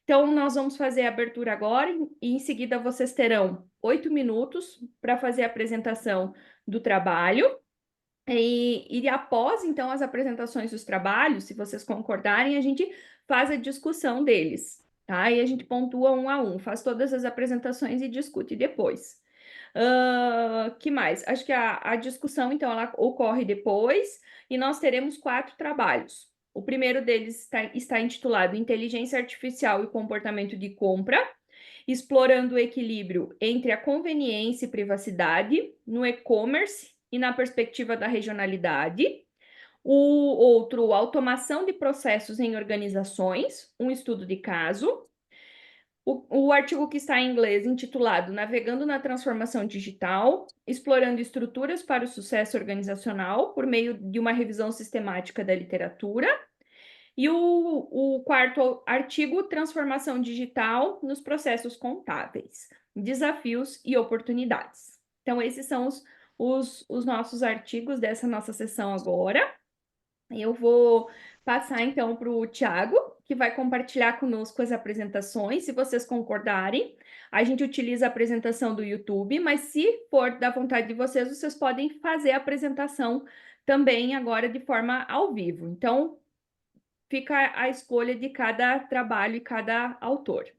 Então, nós vamos fazer a abertura agora e em seguida vocês terão 8 minutos para fazer a apresentação do trabalho. E após, então, as apresentações dos trabalhos, se vocês concordarem, a gente faz a discussão deles, tá? E a gente pontua um a um, faz todas as apresentações e discute depois. Que mais? Acho que a discussão, então, ela ocorre depois e nós teremos 4 trabalhos. O primeiro deles está intitulado Inteligência Artificial e Comportamento de Compra, explorando o equilíbrio entre a conveniência e privacidade no e-commerce e na perspectiva da regionalidade. O outro, automação de processos em organizações, um estudo de caso. O artigo que está em inglês, intitulado Navegando na Transformação Digital, explorando estruturas para o sucesso organizacional por meio de uma revisão sistemática da literatura. E o quarto artigo, Transformação Digital nos Processos Contábeis, Desafios e Oportunidades. Então, esses são os nossos artigos dessa nossa sessão agora. Eu vou passar então para o Tiago, que vai compartilhar conosco as apresentações. Se vocês concordarem, a gente utiliza a apresentação do YouTube, mas se for da vontade de vocês, vocês podem fazer a apresentação também agora de forma ao vivo. Então, fica a escolha de cada trabalho e cada autor.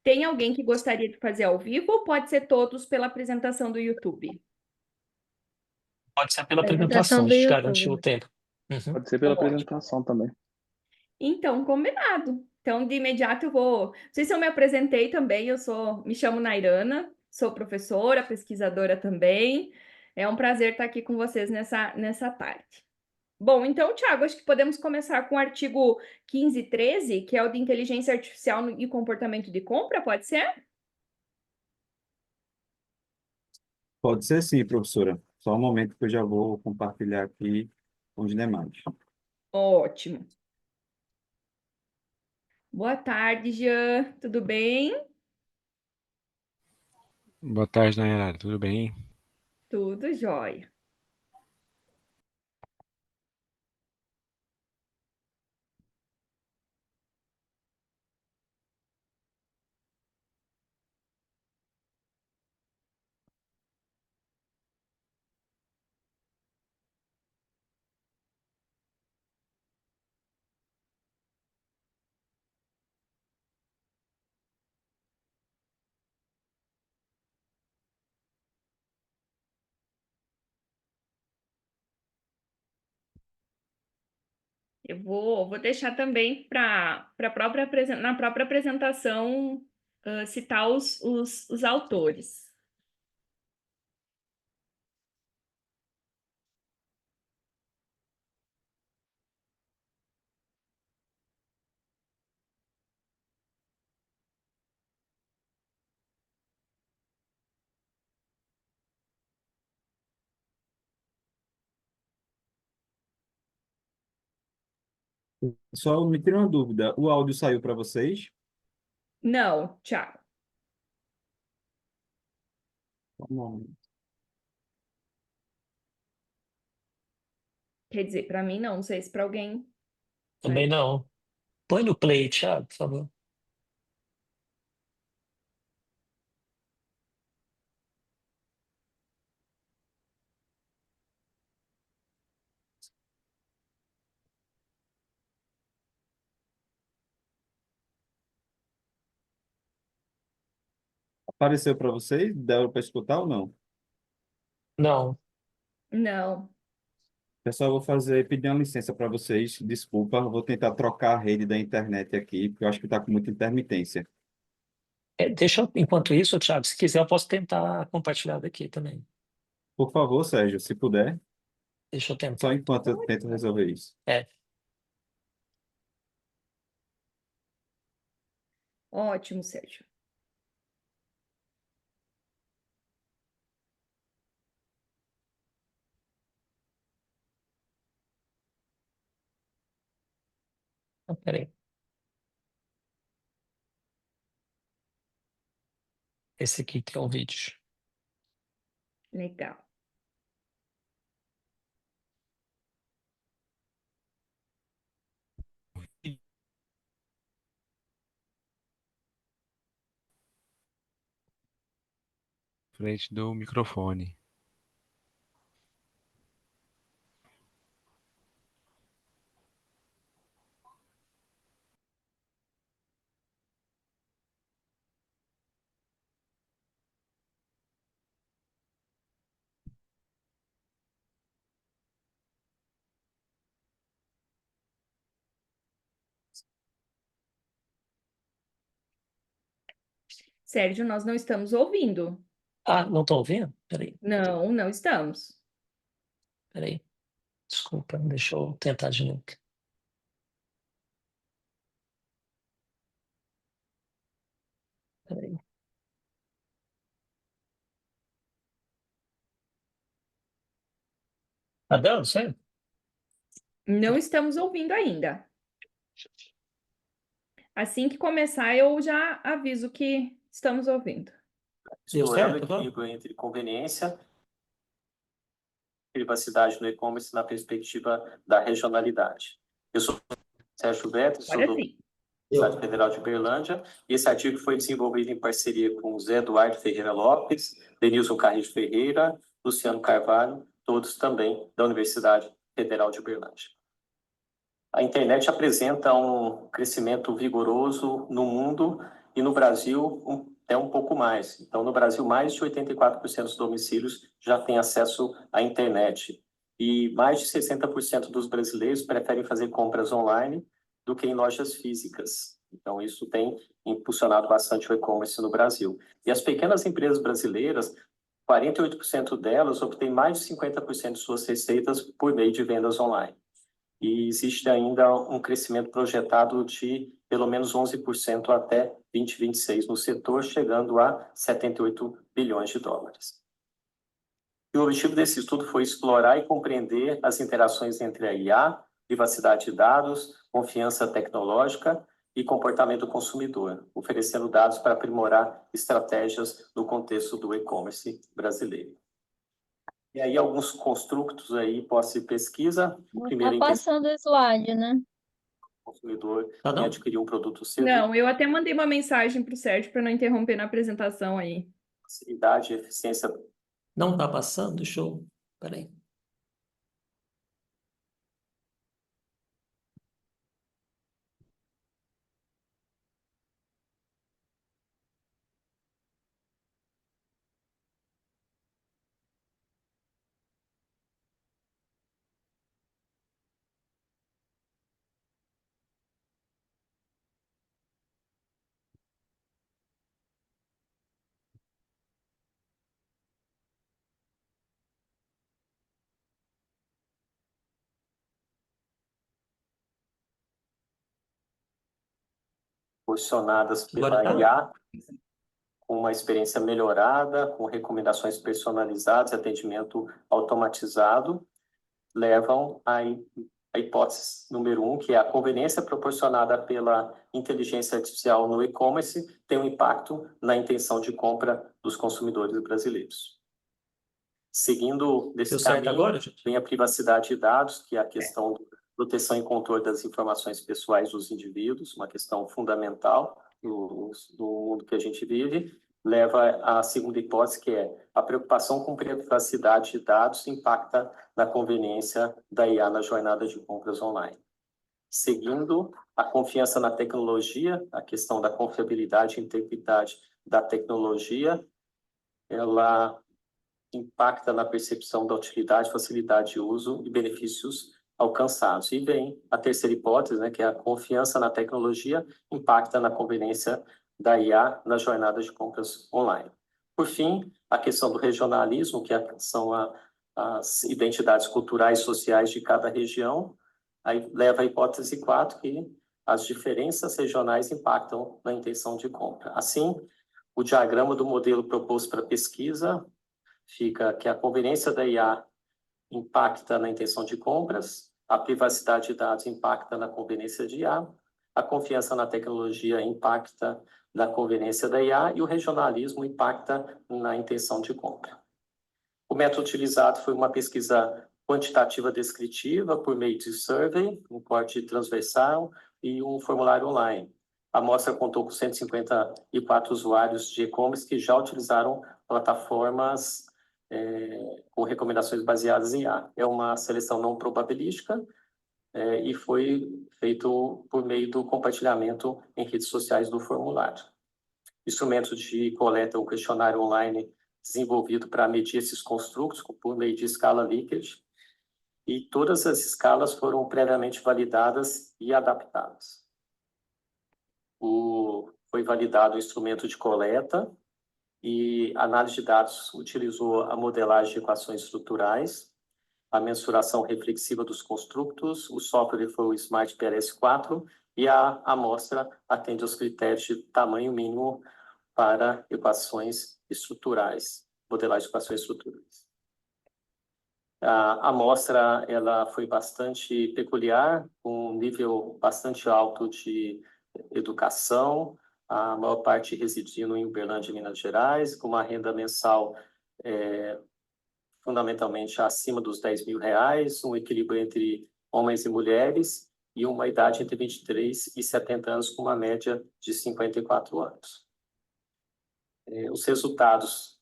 Tem alguém que gostaria de fazer ao vivo ou pode ser todos pela apresentação do YouTube? Pode ser pela Apresentação apresentação, a do gente garante o YouTube. tempo. Uhum. Pode ser pela Ótimo. apresentação também. Então, combinado. Então, de imediato eu vou. Não sei se eu me apresentei também, me chamo Nairana, sou professora, pesquisadora também. É um prazer estar aqui com vocês nessa tarde. Bom, então, Thiago, acho que podemos começar com o artigo 1513, que é o de inteligência artificial e comportamento de compra, pode ser? Pode ser sim, professora. Só um momento que eu já vou compartilhar aqui com os demais. Ótimo. Boa tarde, Jean. Tudo bem? Boa tarde, Nayara. Tudo bem? Tudo jóia. Eu vou deixar também na própria apresentação citar os autores. Só me tira uma dúvida. O áudio saiu para vocês? Não, Thiago. Um momento. Quer dizer, para mim não sei se para alguém Também saiu. não. Põe no play, Thiago, por favor. Apareceu para vocês? Deu para escutar ou não? Não. Não. Pessoal, eu vou pedir uma licença para vocês. Desculpa, eu vou tentar trocar a rede da internet aqui, porque eu acho que está com muita intermitência. Deixa eu, enquanto isso, Thiago, se quiser, eu posso tentar compartilhar daqui também. Por favor, Sérgio, se puder, Deixa eu só tentar. enquanto eu tento resolver isso. É, Ótimo, Sérgio. peraí. Esse aqui que é o vídeo. Legal. frente do microfone. Sérgio, nós não estamos ouvindo. Ah, não estão ouvindo? Peraí, Não, não estamos. peraí. Desculpa, deixa eu tentar de novo. Peraí. Tá dando, certo? Não estamos ouvindo ainda. Assim que começar, eu já aviso que estamos ouvindo. Deu Explorando o certo agora? equilíbrio entre conveniência e privacidade no e-commerce na perspectiva da regionalidade. Eu sou Sérgio Beto, sou Agora do sim. Universidade Federal de Uberlândia, e esse artigo foi desenvolvido em parceria com o Zé Eduardo Ferreira Lopes, Denilson Carrijo Ferreira, Luciano Carvalho, todos também da Universidade Federal de Uberlândia. A internet apresenta um crescimento vigoroso no mundo e no Brasil é um pouco mais. Então, no Brasil, mais de 84% dos domicílios já têm acesso à internet. E mais de 60% dos brasileiros preferem fazer compras online do que em lojas físicas. Então, isso tem impulsionado bastante o e-commerce no Brasil. E as pequenas empresas brasileiras, 48% delas obtêm mais de 50% de suas receitas por meio de vendas online. E existe ainda um crescimento projetado de pelo menos 11% até 2026 no setor, chegando a 78 bilhões de dólares. E o objetivo desse estudo foi explorar e compreender as interações entre a IA, privacidade de dados, confiança tecnológica e comportamento do consumidor, oferecendo dados para aprimorar estratégias no contexto do e-commerce brasileiro. E aí alguns construtos aí pós-pesquisa. O primeiro Tá passando o slide, né? consumidor Tá não? em adquirir um produto cedo, Não, eu até mandei uma mensagem para o Sérgio para não interromper na apresentação aí. facilidade e eficiência. Não tá passando? Deixa eu... Peraí. Proporcionadas Agora pela tá? IA, com uma experiência melhorada, com recomendações personalizadas, atendimento automatizado, levam a hipótese número 1, que é a conveniência proporcionada pela inteligência artificial no e-commerce tem um impacto na intenção de compra dos consumidores brasileiros. Seguindo desse Deu certo caminho, agora, gente? vem a privacidade de dados, que é a questão da proteção e controle das informações pessoais dos indivíduos, uma questão fundamental no mundo que a gente vive, leva à segunda hipótese, que é a preocupação com privacidade de dados impacta na conveniência da IA na jornada de compras online. Seguindo, a confiança na tecnologia, a questão da confiabilidade e integridade da tecnologia, ela impacta na percepção da utilidade, facilidade de uso e benefícios alcançados. E vem a terceira hipótese, né, que é a confiança na tecnologia, impacta na conveniência da IA na jornada de compras online. Por fim, a questão do regionalismo, que são as identidades culturais e sociais de cada região, aí leva a hipótese 4, que as diferenças regionais impactam na intenção de compra. Assim, o diagrama do modelo proposto para pesquisa fica que a conveniência da IA impacta na intenção de compras, a privacidade de dados impacta na conveniência de IA, a confiança na tecnologia impacta na conveniência da IA e o regionalismo impacta na intenção de compra. O método utilizado foi uma pesquisa quantitativa descritiva por meio de survey, um corte transversal e um formulário online. A amostra contou com 154 usuários de e-commerce que já utilizaram plataformas com recomendações baseadas em IA. É uma seleção não probabilística e foi feito por meio do compartilhamento em redes sociais do formulário. Instrumento de coleta, um questionário online desenvolvido para medir esses construtos por meio de escala Likert, e todas as escalas foram previamente validadas e adaptadas. Foi validado o instrumento de coleta e análise de dados utilizou a modelagem de equações estruturais, a mensuração reflexiva dos construtos, o software foi o Smart PLS4 e a amostra atende aos critérios de tamanho mínimo para equações estruturais, modelagem de equações estruturais. A amostra ela foi bastante peculiar, com um nível bastante alto de educação, a maior parte residindo em Uberlândia, Minas Gerais, com uma renda mensal fundamentalmente acima dos R$ 10.000, um equilíbrio entre homens e mulheres e uma idade entre 23 e 70 anos, com uma média de 54 anos. Os resultados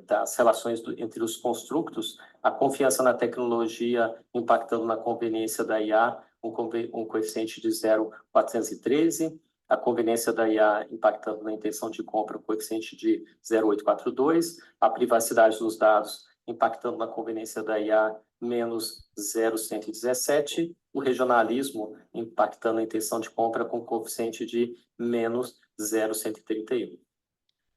das relações entre os construtos, a confiança na tecnologia impactando na conveniência da IA, um coeficiente de 0,413, a conveniência da IA impactando na intenção de compra, um coeficiente de 0,842, a privacidade dos dados impactando na conveniência da IA, menos 0,117, o regionalismo impactando a intenção de compra com coeficiente de menos 0,131.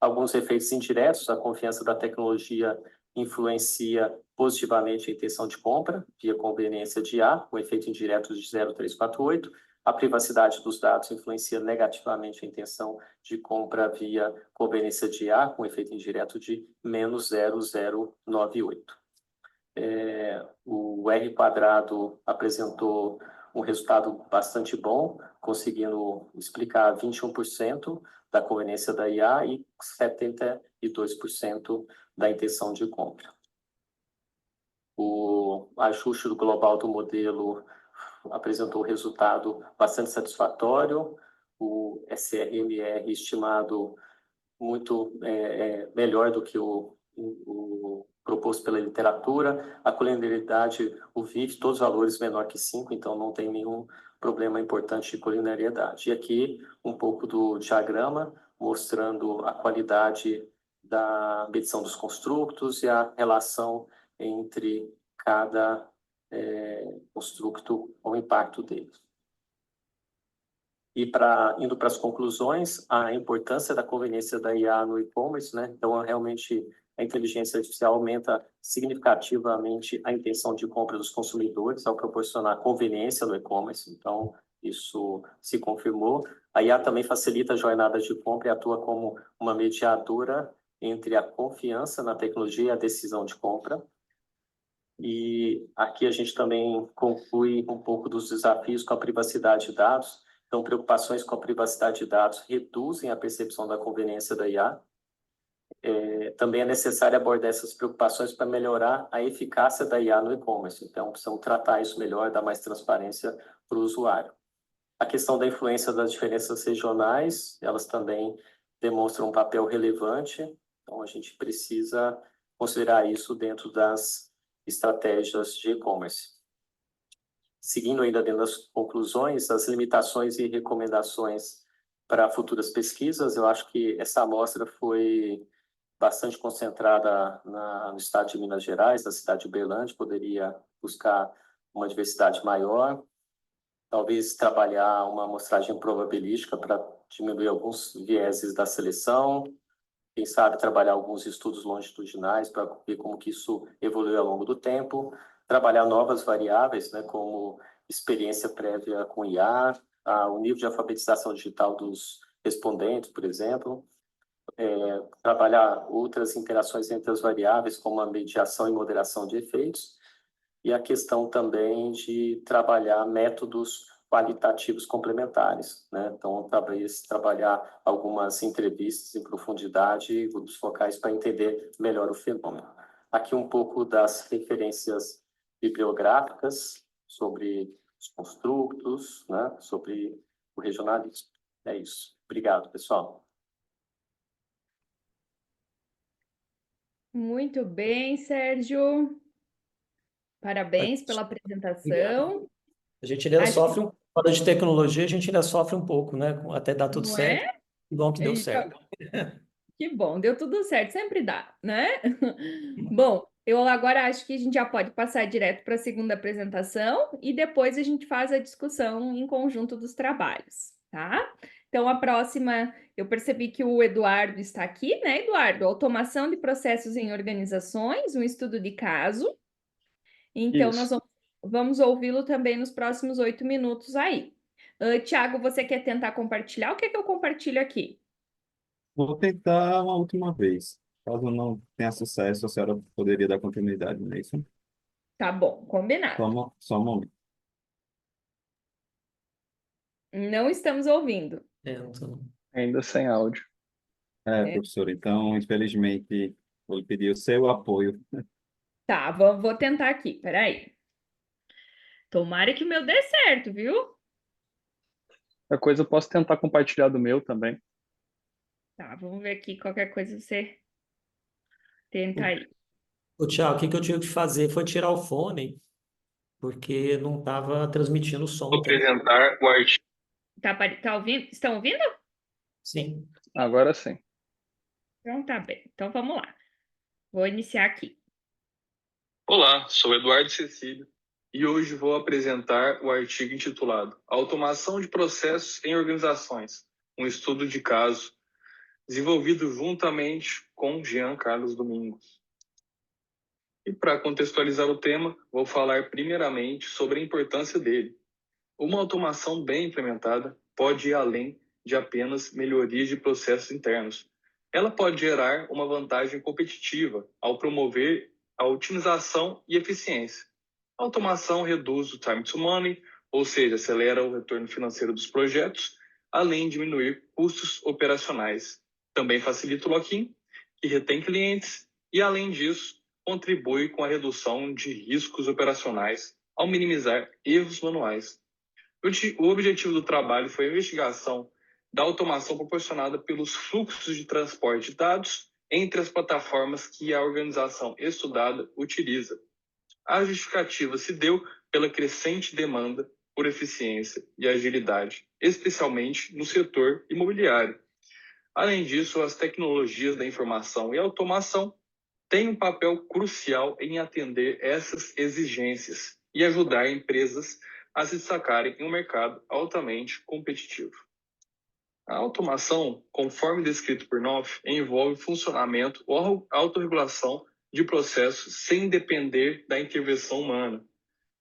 Alguns efeitos indiretos, a confiança da tecnologia influencia positivamente a intenção de compra, via conveniência de IA, com efeito indireto de 0,348. A privacidade dos dados influencia negativamente a intenção de compra via conveniência de IA, com efeito indireto de menos 0,098. O R² apresentou um resultado bastante bom, conseguindo explicar 21% da conveniência da IA e 72% da intenção de compra. O ajuste global do modelo apresentou resultado bastante satisfatório, o SRMR estimado muito melhor do que o proposto pela literatura, a coliniaridade, o VIF, todos os valores menor que 5, então não tem nenhum problema importante de coliniaridade. E aqui um pouco do diagrama, mostrando a qualidade da medição dos construtos e a relação entre cada construto, o impacto dele. E indo para as conclusões, a importância da conveniência da IA no e-commerce, né? Então, realmente, a inteligência artificial aumenta significativamente a intenção de compra dos consumidores ao proporcionar conveniência no e-commerce. Então, isso se confirmou. A IA também facilita a jornada de compra e atua como uma mediadora entre a confiança na tecnologia e a decisão de compra. E aqui a gente também conclui um pouco dos desafios com a privacidade de dados. Então, preocupações com a privacidade de dados reduzem a percepção da conveniência da IA. Também é necessário abordar essas preocupações para melhorar a eficácia da IA no e-commerce. Então, precisamos tratar isso melhor, dar mais transparência para o usuário. A questão da influência das diferenças regionais, elas também demonstram um papel relevante. Então, a gente precisa considerar isso dentro das estratégias de e-commerce. Seguindo ainda dentro das conclusões, as limitações e recomendações para futuras pesquisas, eu acho que essa amostra foi bastante concentrada no estado de Minas Gerais, na cidade de Uberlândia, poderia buscar uma diversidade maior, talvez trabalhar uma amostragem probabilística para diminuir alguns vieses da seleção, quem sabe trabalhar alguns estudos longitudinais para ver como que isso evoluiu ao longo do tempo, trabalhar novas variáveis, né, como experiência prévia com IA, o nível de alfabetização digital dos respondentes, por exemplo, trabalhar outras interações entre as variáveis, como a mediação e moderação de efeitos, e a questão também de trabalhar métodos qualitativos complementares, né? Então, talvez trabalhar algumas entrevistas em profundidade, grupos focais, para entender melhor o fenômeno. Aqui um pouco das referências bibliográficas sobre os construtos, né? Sobre o regionalismo. É isso. Obrigado, pessoal. Muito bem, Sérgio. Parabéns pela Obrigado. apresentação. A gente ainda Acho que sofre fora de tecnologia, a gente ainda sofre um pouco, né? Até dar tudo não certo. é? Que bom que deu Então, certo. que bom, deu tudo certo, sempre dá, né? Bom, eu agora acho que a gente já pode passar direto para a segunda apresentação e depois a gente faz a discussão em conjunto dos trabalhos, tá? Então, a próxima, eu percebi que o Eduardo está aqui, né, Eduardo? Automação de processos em organizações, um estudo de caso. Então, nós Isso. vamos ouvi-lo também nos próximos 8 minutos aí. Tiago, você quer tentar compartilhar? O que é que eu compartilho aqui? Vou tentar uma última vez. Caso não tenha sucesso, a senhora poderia dar continuidade, não é isso? Tá bom, combinado. Só um momento. Não estamos ouvindo. Então, Ainda sem áudio. É, Professor, então, infelizmente, vou lhe pedir o seu apoio. tá, vou tentar aqui, peraí. Tomara que o meu dê certo, viu? Qualquer coisa eu posso tentar compartilhar do meu também. Tá, vamos ver aqui, qualquer coisa você tenta aí. o Thiago, o que que eu tive que fazer foi tirar o fone, porque não estava transmitindo o som, Vou tá? apresentar o artigo. Tá ouvindo? Estão ouvindo? Sim. Agora sim. Então tá bem. Então vamos lá. Vou iniciar aqui. Olá, sou Eduardo Cecílio e hoje vou apresentar o artigo intitulado Automação de Processos em Organizações, um estudo de caso, desenvolvido juntamente com Jean Carlos Domingos. E para contextualizar o tema, vou falar primeiramente sobre a importância dele. Uma automação bem implementada pode ir além de apenas melhorias de processos internos. Ela pode gerar uma vantagem competitiva ao promover a otimização e eficiência. A automação reduz o time to money, ou seja, acelera o retorno financeiro dos projetos, além de diminuir custos operacionais. Também facilita o lock-in, que retém clientes, e além disso, contribui com a redução de riscos operacionais ao minimizar erros manuais. O objetivo do trabalho foi a investigação da automação proporcionada pelos fluxos de transporte de dados entre as plataformas que a organização estudada utiliza. A justificativa se deu pela crescente demanda por eficiência e agilidade, especialmente no setor imobiliário. Além disso, as tecnologias da informação e automação têm um papel crucial em atender essas exigências e ajudar empresas a se destacarem em um mercado altamente competitivo. A automação, conforme descrito por Knopf, envolve funcionamento ou autorregulação de processos sem depender da intervenção humana.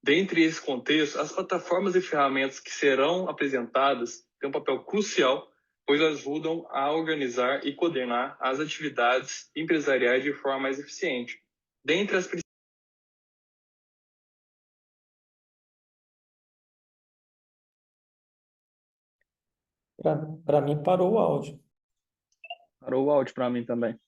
Dentre esse contexto, as plataformas e ferramentas que serão apresentadas têm um papel crucial, pois ajudam a organizar e coordenar as atividades empresariais de forma mais eficiente. Dentre as Para mim, parou o áudio. Parou o áudio para mim também.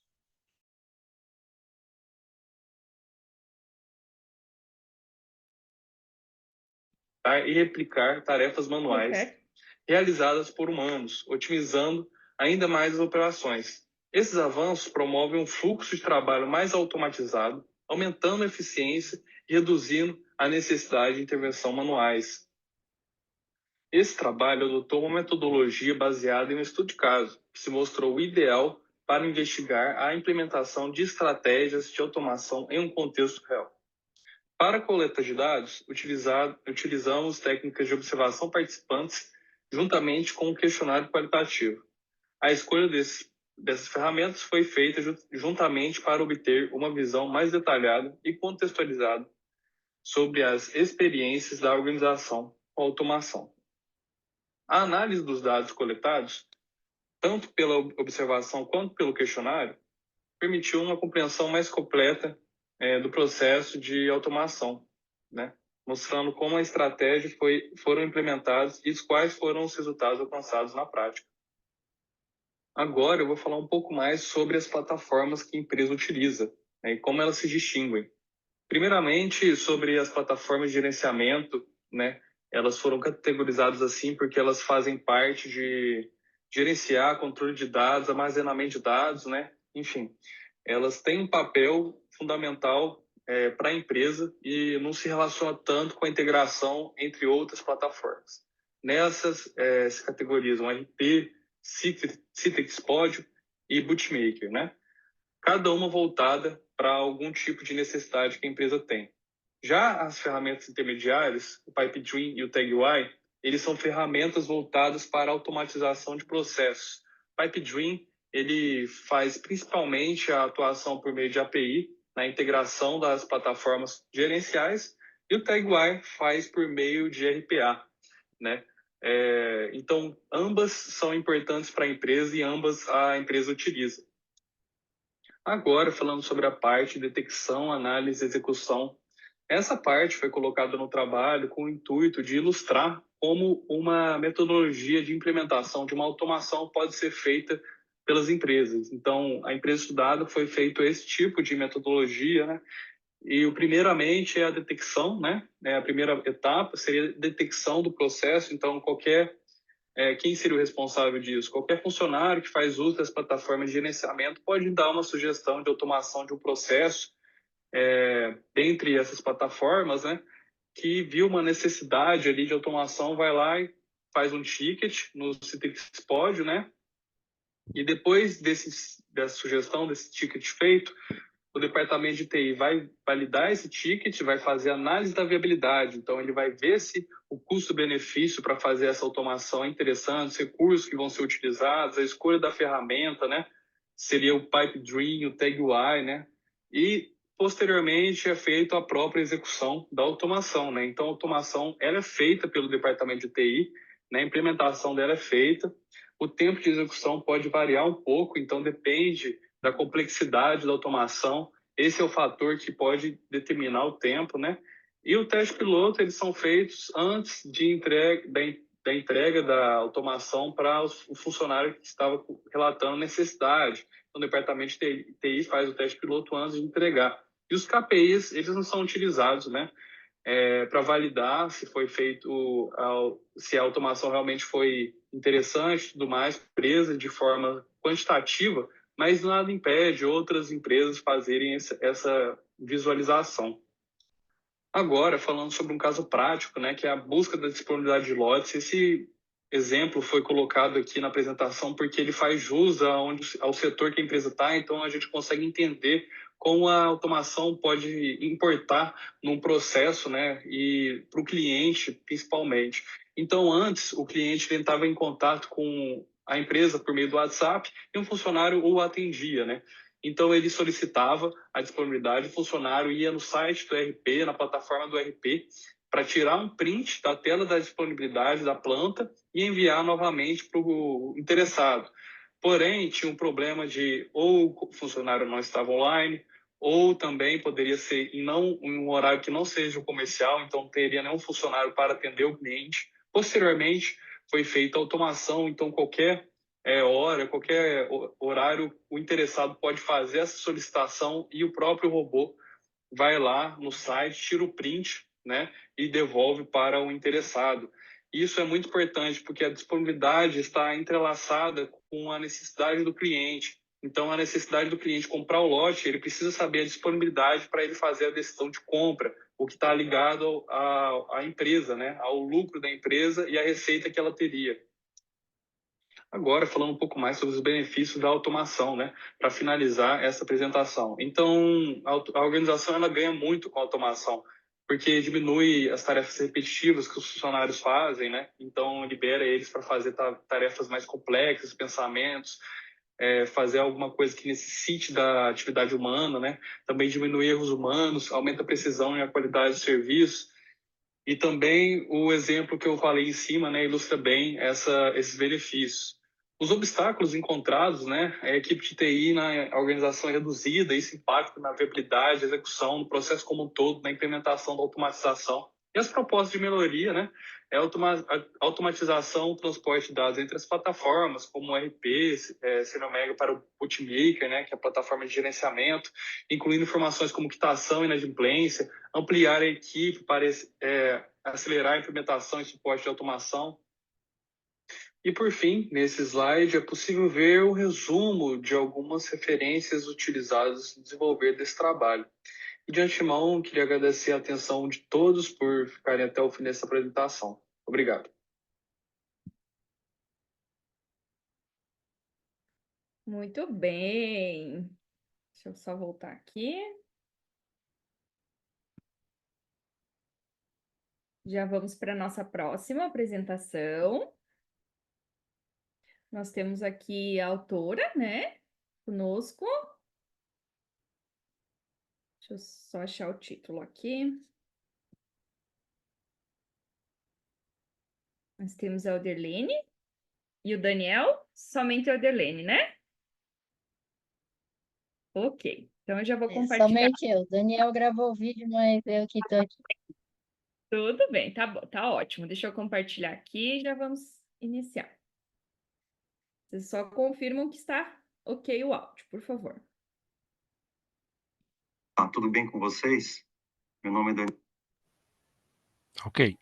E replicar tarefas manuais Certo? realizadas por humanos, otimizando ainda mais as operações. Esses avanços promovem um fluxo de trabalho mais automatizado, aumentando a eficiência e reduzindo a necessidade de intervenção manuais. Esse trabalho adotou uma metodologia baseada em um estudo de caso, que se mostrou ideal para investigar a implementação de estratégias de automação em um contexto real. Para a coleta de dados, utilizamos técnicas de observação participantes juntamente com um questionário qualitativo. A escolha dessas ferramentas foi feita juntamente para obter uma visão mais detalhada e contextualizada sobre as experiências da organização com automação. A análise dos dados coletados, tanto pela observação quanto pelo questionário, permitiu uma compreensão mais completa do processo de automação, né? Mostrando como a estratégia foram implementadas e quais foram os resultados alcançados na prática. Agora eu vou falar um pouco mais sobre as plataformas que a empresa utiliza, né, e como elas se distinguem. Primeiramente, sobre as plataformas de gerenciamento, né? Elas foram categorizadas assim porque elas fazem parte de gerenciar controle de dados, armazenamento de dados, né? Enfim, elas têm um papel fundamental para a empresa e não se relaciona tanto com a integração entre outras plataformas. Nessas se categorizam RP, Citrix Podio e Bootmaker, né? Cada uma voltada para algum tipo de necessidade que a empresa tem. Já as ferramentas intermediárias, o PipeDream e o TagUI, eles são ferramentas voltadas para a automatização de processos. O PipeDream, ele faz principalmente a atuação por meio de API, na integração das plataformas gerenciais, e o TagUI faz por meio de RPA, né? Então, ambas são importantes para a empresa e ambas a empresa utiliza. Agora, falando sobre a parte de detecção, análise e execução, essa parte foi colocada no trabalho com o intuito de ilustrar como uma metodologia de implementação de uma automação pode ser feita pelas empresas. Então, a empresa estudada foi feito esse tipo de metodologia, né? E, primeiramente, é a detecção, né? A primeira etapa seria a detecção do processo. Então, quem seria o responsável disso? Qualquer funcionário que faz uso das plataformas de gerenciamento pode dar uma sugestão de automação de um processo dentre essas plataformas, né, que viu uma necessidade ali de automação, vai lá e faz um ticket no Citrix Podio, né, e depois dessa sugestão, desse ticket feito, o departamento de TI vai validar esse ticket, vai fazer análise da viabilidade. Então, ele vai ver se o custo-benefício para fazer essa automação é interessante, os recursos que vão ser utilizados, a escolha da ferramenta, né? Seria o PipeDream, o TagUI, né? E, posteriormente, é feita a própria execução da automação, né? Então, a automação ela é feita pelo departamento de TI, né? A implementação dela é feita. O tempo de execução pode variar um pouco, então depende da complexidade da automação. Esse é o fator que pode determinar o tempo, né? E o teste piloto, eles são feitos antes da entrega da automação para o funcionário que estava relatando necessidade. Então, o departamento de TI faz o teste piloto antes de entregar. E os KPIs, eles não são utilizados, né? Para validar se foi feito, se a automação realmente foi interessante e tudo mais, presa de forma quantitativa, mas nada impede outras empresas fazerem essa visualização. Agora, falando sobre um caso prático, né, que é a busca da disponibilidade de lotes, esse exemplo foi colocado aqui na apresentação porque ele faz jus ao setor que a empresa está, então a gente consegue entender como a automação pode importar num processo, né, e para o cliente, principalmente. Então, antes, o cliente entrava em contato com a empresa por meio do WhatsApp e um funcionário o atendia, né? Então, ele solicitava a disponibilidade, o funcionário ia no site do RP, na plataforma do RP, para tirar um print da tela da disponibilidade da planta e enviar novamente para o interessado. Porém, tinha um problema de ou o funcionário não estava online, ou também poderia ser em um horário que não seja o comercial, então não teria nenhum funcionário para atender o cliente. Posteriormente, foi feita a automação, então qualquer hora, qualquer horário, o interessado pode fazer essa solicitação e o próprio robô vai lá no site, tira o print, né, e devolve para o interessado. Isso é muito importante porque a disponibilidade está entrelaçada com a necessidade do cliente. Então, a necessidade do cliente comprar o lote, ele precisa saber a disponibilidade para ele fazer a decisão de compra, o que está ligado à empresa, né, ao lucro da empresa e à receita que ela teria. Agora, falando um pouco mais sobre os benefícios da automação, né, para finalizar essa apresentação. Então, a organização ela ganha muito com a automação, porque diminui as tarefas repetitivas que os funcionários fazem, né? Então, libera eles para fazer tarefas mais complexas, pensamentos, fazer alguma coisa que necessite da atividade humana, né? Também diminui erros humanos, aumenta a precisão e a qualidade do serviço. E também o exemplo que eu falei em cima, né, ilustra bem esses benefícios. Os obstáculos encontrados, né, a equipe de TI na organização é reduzida, isso impacta na viabilidade, execução, no processo como um todo, na implementação da automatização. E as propostas de melhoria, né, é a automatização, o transporte de dados entre as plataformas, como o RP, Cinemega para o Bootmaker, né, que é a plataforma de gerenciamento, incluindo informações como quitação e inadimplência, ampliar a equipe para acelerar a implementação e suporte de automação. E por fim, nesse slide é possível ver o resumo de algumas referências utilizadas no desenvolver desse trabalho. E de antemão, queria agradecer a atenção de todos por ficarem até o fim dessa apresentação. Obrigado. Muito bem. Deixa eu só voltar aqui. Já vamos para a nossa próxima apresentação. Nós temos aqui a autora, né, conosco. Deixa eu só achar o título aqui. Nós temos a Alderlene e o Daniel, somente a Alderlene, né? Ok, então eu já vou compartilhar. Somente eu. Daniel gravou o vídeo, mas eu que estou aqui. Tudo bem, tá bom, tá ótimo. Deixa eu compartilhar aqui e já vamos iniciar. Vocês só confirmam que está ok o áudio, por favor. Tudo bem com vocês? Meu nome é Daniel. Ok.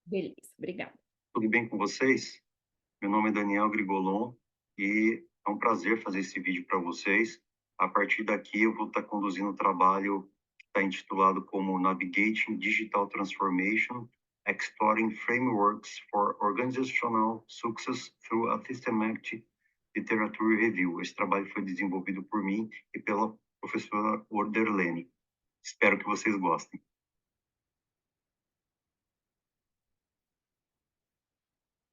Beleza, obrigada. Tudo bem com vocês? Meu nome é Daniel Grigolon e é um prazer fazer esse vídeo para vocês. A partir daqui eu vou estar conduzindo um trabalho que está intitulado como Navigating Digital Transformation, Exploring Frameworks for Organizational Success through a Systematic Literature Review. Esse trabalho foi desenvolvido por mim e pela professora Orderlene. Espero que vocês gostem.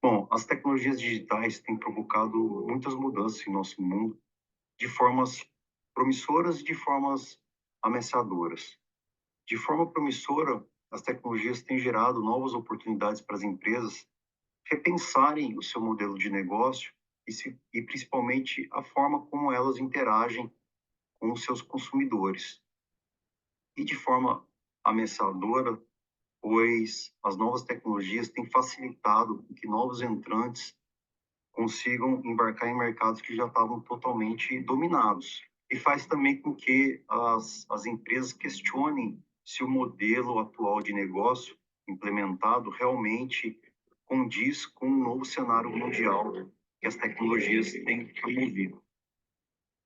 Bom, as tecnologias digitais têm provocado muitas mudanças em nosso mundo, de formas promissoras e de formas ameaçadoras. De forma promissora, as tecnologias têm gerado novas oportunidades para as empresas repensarem o seu modelo de negócio e principalmente a forma como elas interagem com os seus consumidores. E de forma ameaçadora, pois as novas tecnologias têm facilitado que novos entrantes consigam embarcar em mercados que já estavam totalmente dominados. E faz também com que as empresas questionem se o modelo atual de negócio implementado realmente condiz com o novo cenário mundial que as tecnologias têm promovido.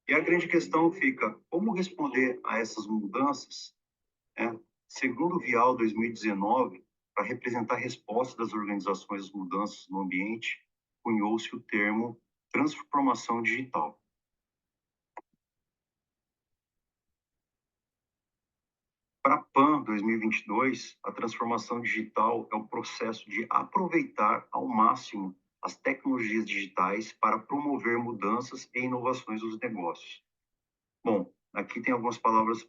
E a grande questão fica, como responder a essas mudanças? Segundo o Vial 2019, para representar a resposta das organizações às mudanças no ambiente, cunhou-se o termo transformação digital. Para a PAN 2022, a transformação digital é o processo de aproveitar ao máximo as tecnologias digitais para promover mudanças e inovações dos negócios. Bom, aqui tem algumas palavras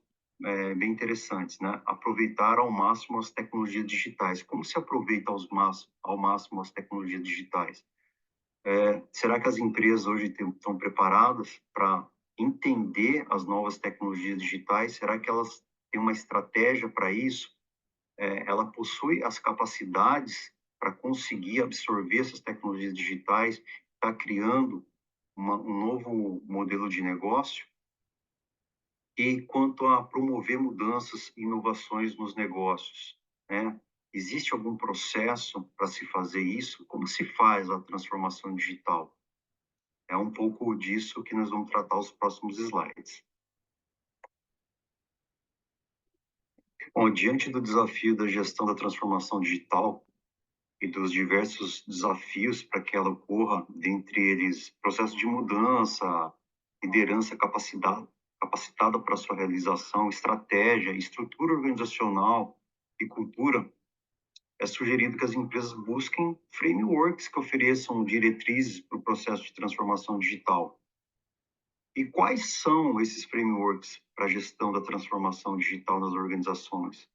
bem interessantes, né? Aproveitar ao máximo as tecnologias digitais. Como se aproveita ao máximo as tecnologias digitais? Será que as empresas hoje estão preparadas para entender as novas tecnologias digitais? Será que elas têm uma estratégia para isso? Ela possui as capacidades para conseguir absorver essas tecnologias digitais, está criando um novo modelo de negócio? E quanto a promover mudanças e inovações nos negócios, né? Existe algum processo para se fazer isso? Como se faz a transformação digital? É um pouco disso que nós vamos tratar os próximos slides. Bom, diante do desafio da gestão da transformação digital e dos diversos desafios para que ela ocorra, dentre eles processo de mudança, liderança capacitada para sua realização, estratégia, estrutura organizacional e cultura, é sugerido que as empresas busquem frameworks que ofereçam diretrizes para o processo de transformação digital. E quais são esses frameworks para a gestão da transformação digital nas organizações?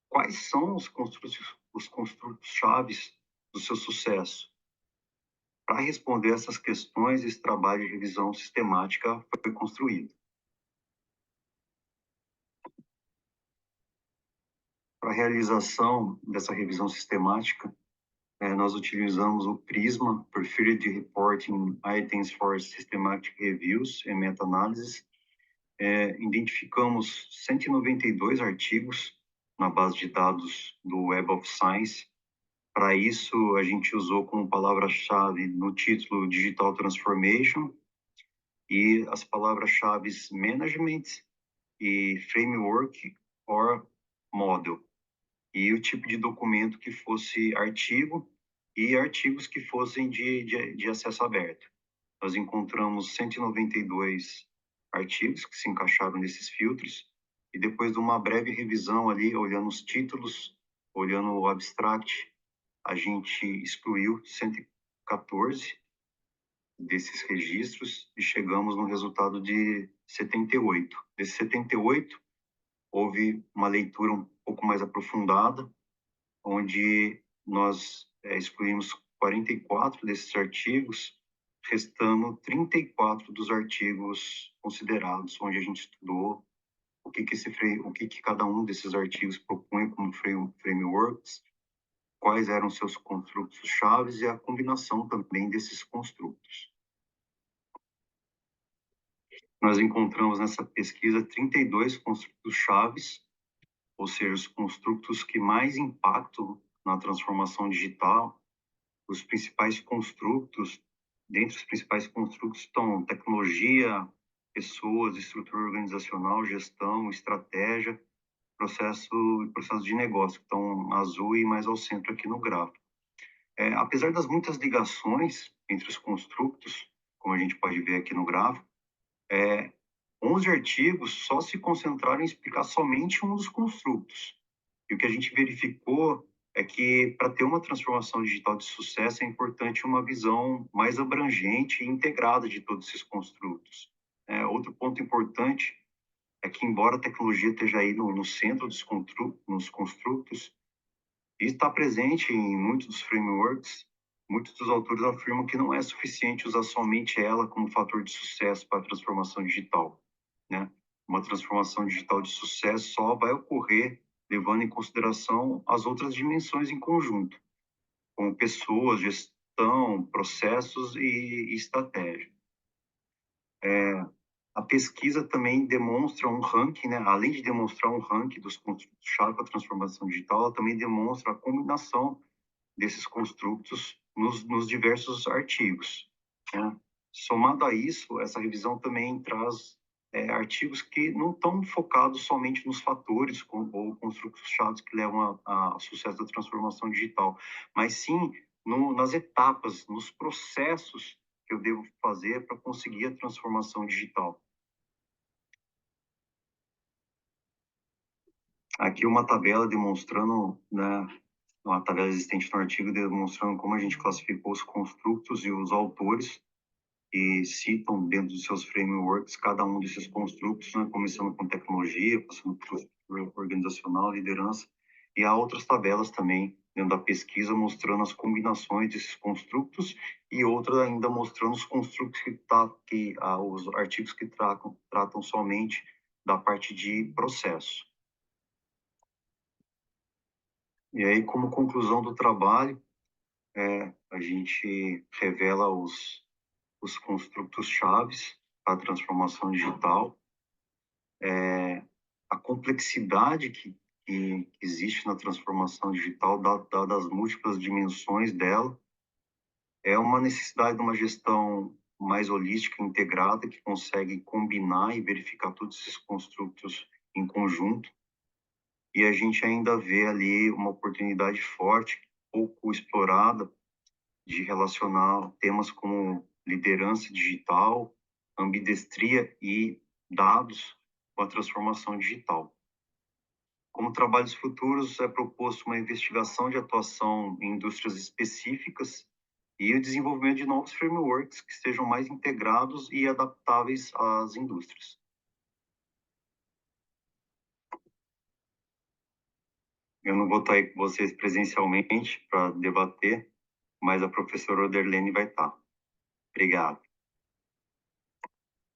Quais são os construtos chaves do seu sucesso? Para responder essas questões, esse trabalho de revisão sistemática foi construído. Para a realização dessa revisão sistemática, nós utilizamos o PRISMA, Preferred Reporting Items for Systematic Reviews e Meta-Análises. Identificamos 192 artigos na base de dados do Web of Science Para isso, a gente usou como palavra-chave no título Digital Transformation e as palavras-chave Management e Framework or Model. E o tipo de documento que fosse artigo e artigos que fossem de acesso aberto. Nós encontramos 192 artigos que se encaixaram nesses filtros, e depois de uma breve revisão ali, olhando os títulos, olhando o abstract, a gente excluiu 114 desses registros e chegamos no resultado de 78. Desses 78, houve uma leitura um pouco mais aprofundada, onde nós excluímos 44 desses artigos, restando 34 dos artigos considerados, onde a gente estudou o que cada um desses artigos propunha como frameworks, quais eram seus construtos chaves e a combinação também desses construtos. Nós encontramos nessa pesquisa 32 construtos chaves, ou seja, os construtos que mais impactam na transformação digital. Os principais construtos, dentre os principais construtos estão tecnologia, pessoas, estrutura organizacional, gestão, estratégia, processo de negócio, que estão azul e mais ao centro aqui no gráfico. Apesar das muitas ligações entre os construtos, como a gente pode ver aqui no gráfico, 11 artigos só se concentraram em explicar somente um dos construtos. E o que a gente verificou é que, para ter uma transformação digital de sucesso, é importante uma visão mais abrangente e integrada de todos esses construtos. Outro ponto importante é que, embora a tecnologia esteja aí no centro dos construtos, e está presente em muitos dos frameworks, muitos dos autores afirmam que não é suficiente usar somente ela como fator de sucesso para a transformação digital, né? Uma transformação digital de sucesso só vai ocorrer levando em consideração as outras dimensões em conjunto, como pessoas, gestão, processos e estratégia. A pesquisa também demonstra um ranking, né? Além de demonstrar um ranking dos construtos-chave para a transformação digital, ela também demonstra a combinação desses construtos nos diversos artigos, né? Somado a isso, essa revisão também traz artigos que não estão focados somente nos fatores ou construtos-chave que levam ao sucesso da transformação digital, mas sim nas etapas, nos processos que eu devo fazer para conseguir a transformação digital. Aqui uma tabela demonstrando, né, uma tabela existente no artigo demonstrando como a gente classificou os construtos e os autores que citam dentro dos seus frameworks cada um desses construtos, né, começando com tecnologia, passando por organizacional, liderança, e há outras tabelas também dentro da pesquisa mostrando as combinações desses construtos e outras ainda mostrando os construtos os artigos que tratam somente da parte de processo. E aí, como conclusão do trabalho, a gente revela os construtos chaves para a transformação digital, a complexidade que existe na transformação digital, dadas as múltiplas dimensões dela, é uma necessidade de uma gestão mais holística, integrada, que consegue combinar e verificar todos esses construtos em conjunto, e a gente ainda vê ali uma oportunidade forte, pouco explorada, de relacionar temas como liderança digital, ambidestria e dados com a transformação digital. Como trabalhos futuros, é proposto uma investigação de atuação em indústrias específicas e o desenvolvimento de novos frameworks que estejam mais integrados e adaptáveis às indústrias. Eu não vou estar aí com vocês presencialmente para debater, mas a professora Oderlene vai estar. Obrigado.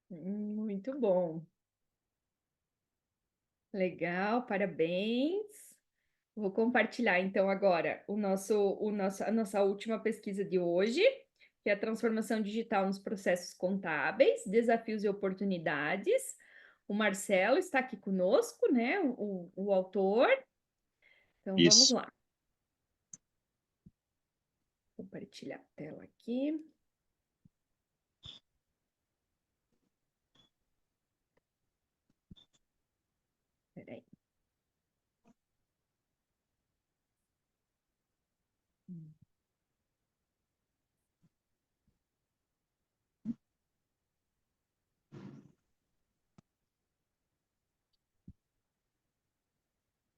Muito bom. Legal, parabéns. Vou compartilhar então agora a nossa última pesquisa de hoje, que é a transformação digital nos processos contábeis, desafios e oportunidades. O Marcelo está aqui conosco, né? O autor. Então vamos Isso. lá. compartilhar a tela aqui. Peraí.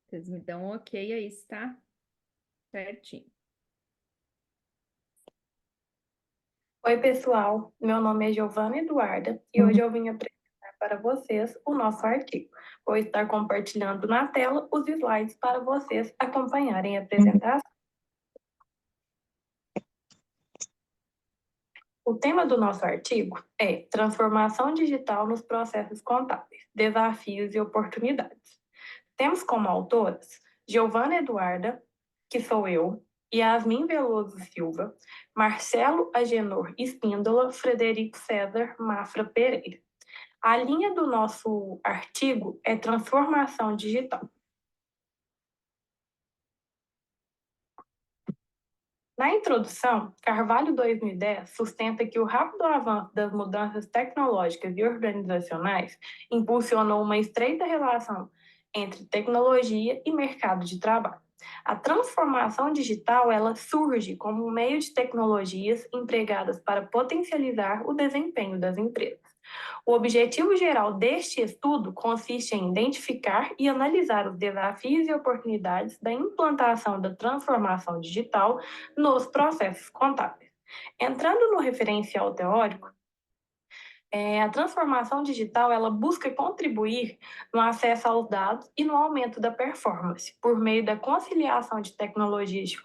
Vocês me dão um ok aí, está certinho. Oi, pessoal. Meu nome é Giovana Eduarda e hoje eu vim apresentar para vocês o nosso artigo. Vou estar compartilhando na tela os slides para vocês acompanharem a apresentação. O tema do nosso artigo é Transformação Digital nos Processos Contábeis, Desafios e Oportunidades. Temos como autoras Giovana Eduarda, que sou eu, Yasmin Veloso Silva, Marcelo Agenor Espíndola, Frederico César Mafra Pereira. A linha do nosso artigo é transformação digital. Na introdução, Carvalho 2010 sustenta que o rápido avanço das mudanças tecnológicas e organizacionais impulsionou uma estreita relação entre tecnologia e mercado de trabalho. A transformação digital, ela surge como um meio de tecnologias empregadas para potencializar o desempenho das empresas. O objetivo geral deste estudo consiste em identificar e analisar os desafios e oportunidades da implantação da transformação digital nos processos contábeis. Entrando no referencial teórico, a transformação digital ela busca contribuir no acesso aos dados e no aumento da performance, por meio da conciliação de tecnologias de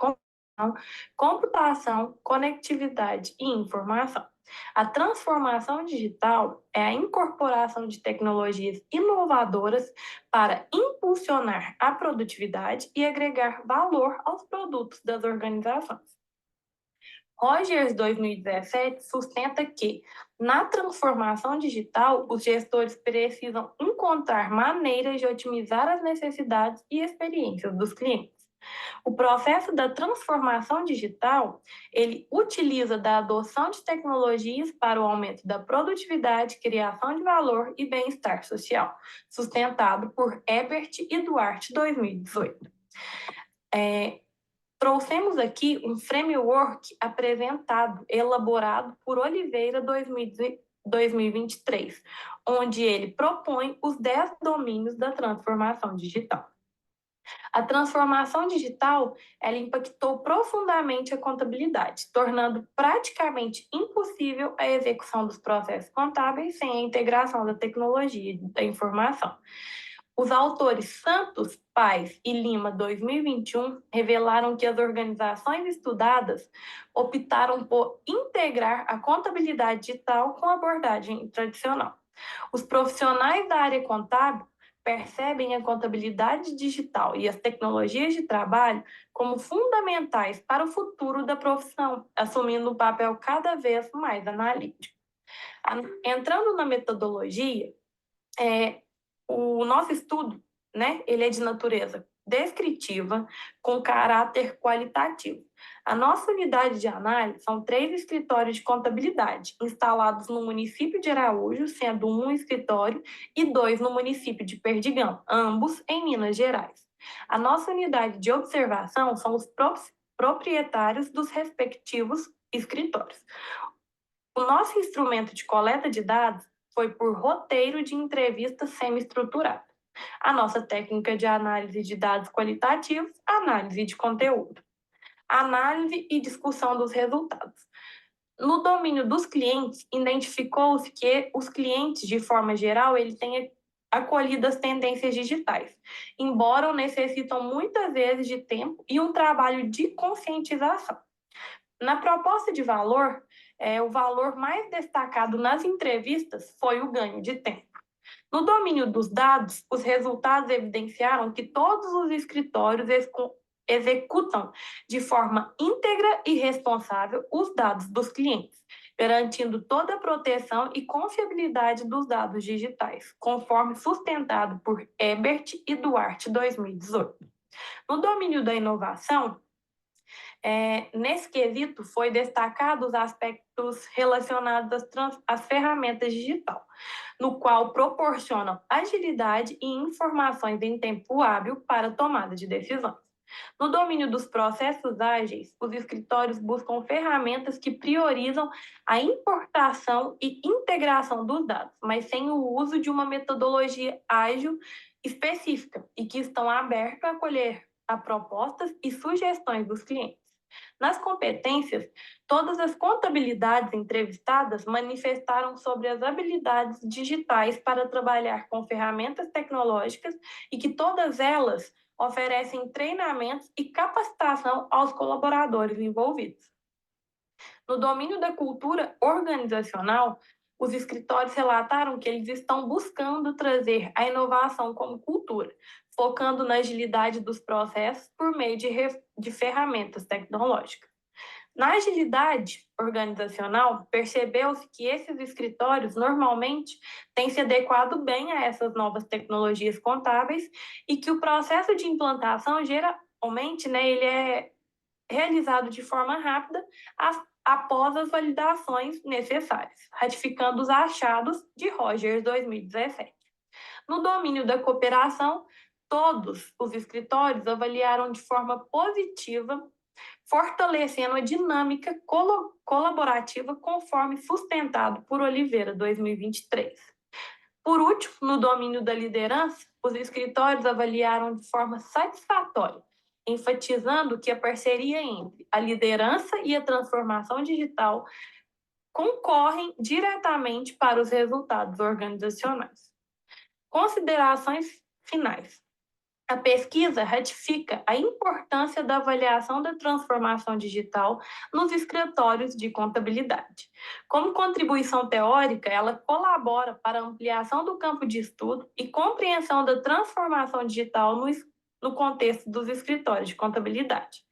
computação, conectividade e informação. A transformação digital é a incorporação de tecnologias inovadoras para impulsionar a produtividade e agregar valor aos produtos das organizações. Rogers 2017 sustenta que, na transformação digital, os gestores precisam encontrar maneiras de otimizar as necessidades e experiências dos clientes. O processo da transformação digital, ele utiliza da adoção de tecnologias para o aumento da produtividade, criação de valor e bem-estar social, sustentado por Ebert e Duarte 2018. Trouxemos aqui um framework apresentado, elaborado por Oliveira 2023, onde ele propõe os 10 domínios da transformação digital. A transformação digital, ela impactou profundamente a contabilidade, tornando praticamente impossível a execução dos processos contábeis sem a integração da tecnologia da informação. Os autores Santos, Paes e Lima, 2021, revelaram que as organizações estudadas optaram por integrar a contabilidade digital com a abordagem tradicional. Os profissionais da área contábil percebem a contabilidade digital e as tecnologias de trabalho como fundamentais para o futuro da profissão, assumindo um papel cada vez mais analítico. Entrando na metodologia, o nosso estudo, ele é de natureza descritiva, com caráter qualitativo. A nossa unidade de análise são 3 escritórios de contabilidade, instalados no município de Araújo, sendo um escritório, e 2 no município de Perdigão, ambos em Minas Gerais. A nossa unidade de observação são os proprietários dos respectivos escritórios. O nosso instrumento de coleta de dados foi por roteiro de entrevista semi-estruturada. A nossa técnica de análise de dados qualitativos, análise de conteúdo. Análise e discussão dos resultados. No domínio dos clientes, identificou-se que os clientes, de forma geral, eles têm acolhido as tendências digitais, embora necessitam muitas vezes de tempo e um trabalho de conscientização. Na proposta de valor, o valor mais destacado nas entrevistas foi o ganho de tempo. No domínio dos dados, os resultados evidenciaram que todos os escritórios executam de forma íntegra e responsável os dados dos clientes, garantindo toda a proteção e confiabilidade dos dados digitais, conforme sustentado por Ebert e Duarte 2018. No domínio da inovação, Nesse quesito, foi destacado os aspectos relacionados às ferramentas digital, no qual proporcionam agilidade e informações em tempo hábil para tomada de decisões. No domínio dos processos ágeis, os escritórios buscam ferramentas que priorizam a importação e integração dos dados, mas sem o uso de uma metodologia ágil específica e que estão abertos a acolher a propostas e sugestões dos clientes. Nas competências, todas as contabilidades entrevistadas manifestaram sobre as habilidades digitais para trabalhar com ferramentas tecnológicas e que todas elas oferecem treinamentos e capacitação aos colaboradores envolvidos. No domínio da cultura organizacional, os escritórios relataram que eles estão buscando trazer a inovação como cultura, focando na agilidade dos processos por meio de ferramentas tecnológicas. Na agilidade organizacional, percebeu-se que esses escritórios normalmente têm se adequado bem a essas novas tecnologias contábeis e que o processo de implantação, geralmente, ele é realizado de forma rápida após as validações necessárias, ratificando os achados de Rogers 2017. No domínio da cooperação, todos os escritórios avaliaram de forma positiva, fortalecendo a dinâmica colaborativa conforme sustentado por Oliveira 2023. Por último, no domínio da liderança, os escritórios avaliaram de forma satisfatória, enfatizando que a parceria entre a liderança e a transformação digital concorrem diretamente para os resultados organizacionais. Considerações finais. A pesquisa ratifica a importância da avaliação da transformação digital nos escritórios de contabilidade. Como contribuição teórica, ela colabora para a ampliação do campo de estudo e compreensão da transformação digital no contexto dos escritórios de contabilidade.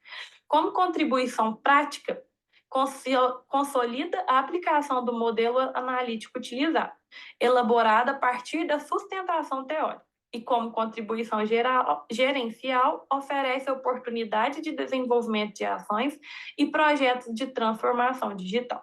Como contribuição prática, consolida a aplicação do modelo analítico utilizado, elaborada a partir da sustentação teórica. E como contribuição gerencial, oferece oportunidade de desenvolvimento de ações e projetos de transformação digital.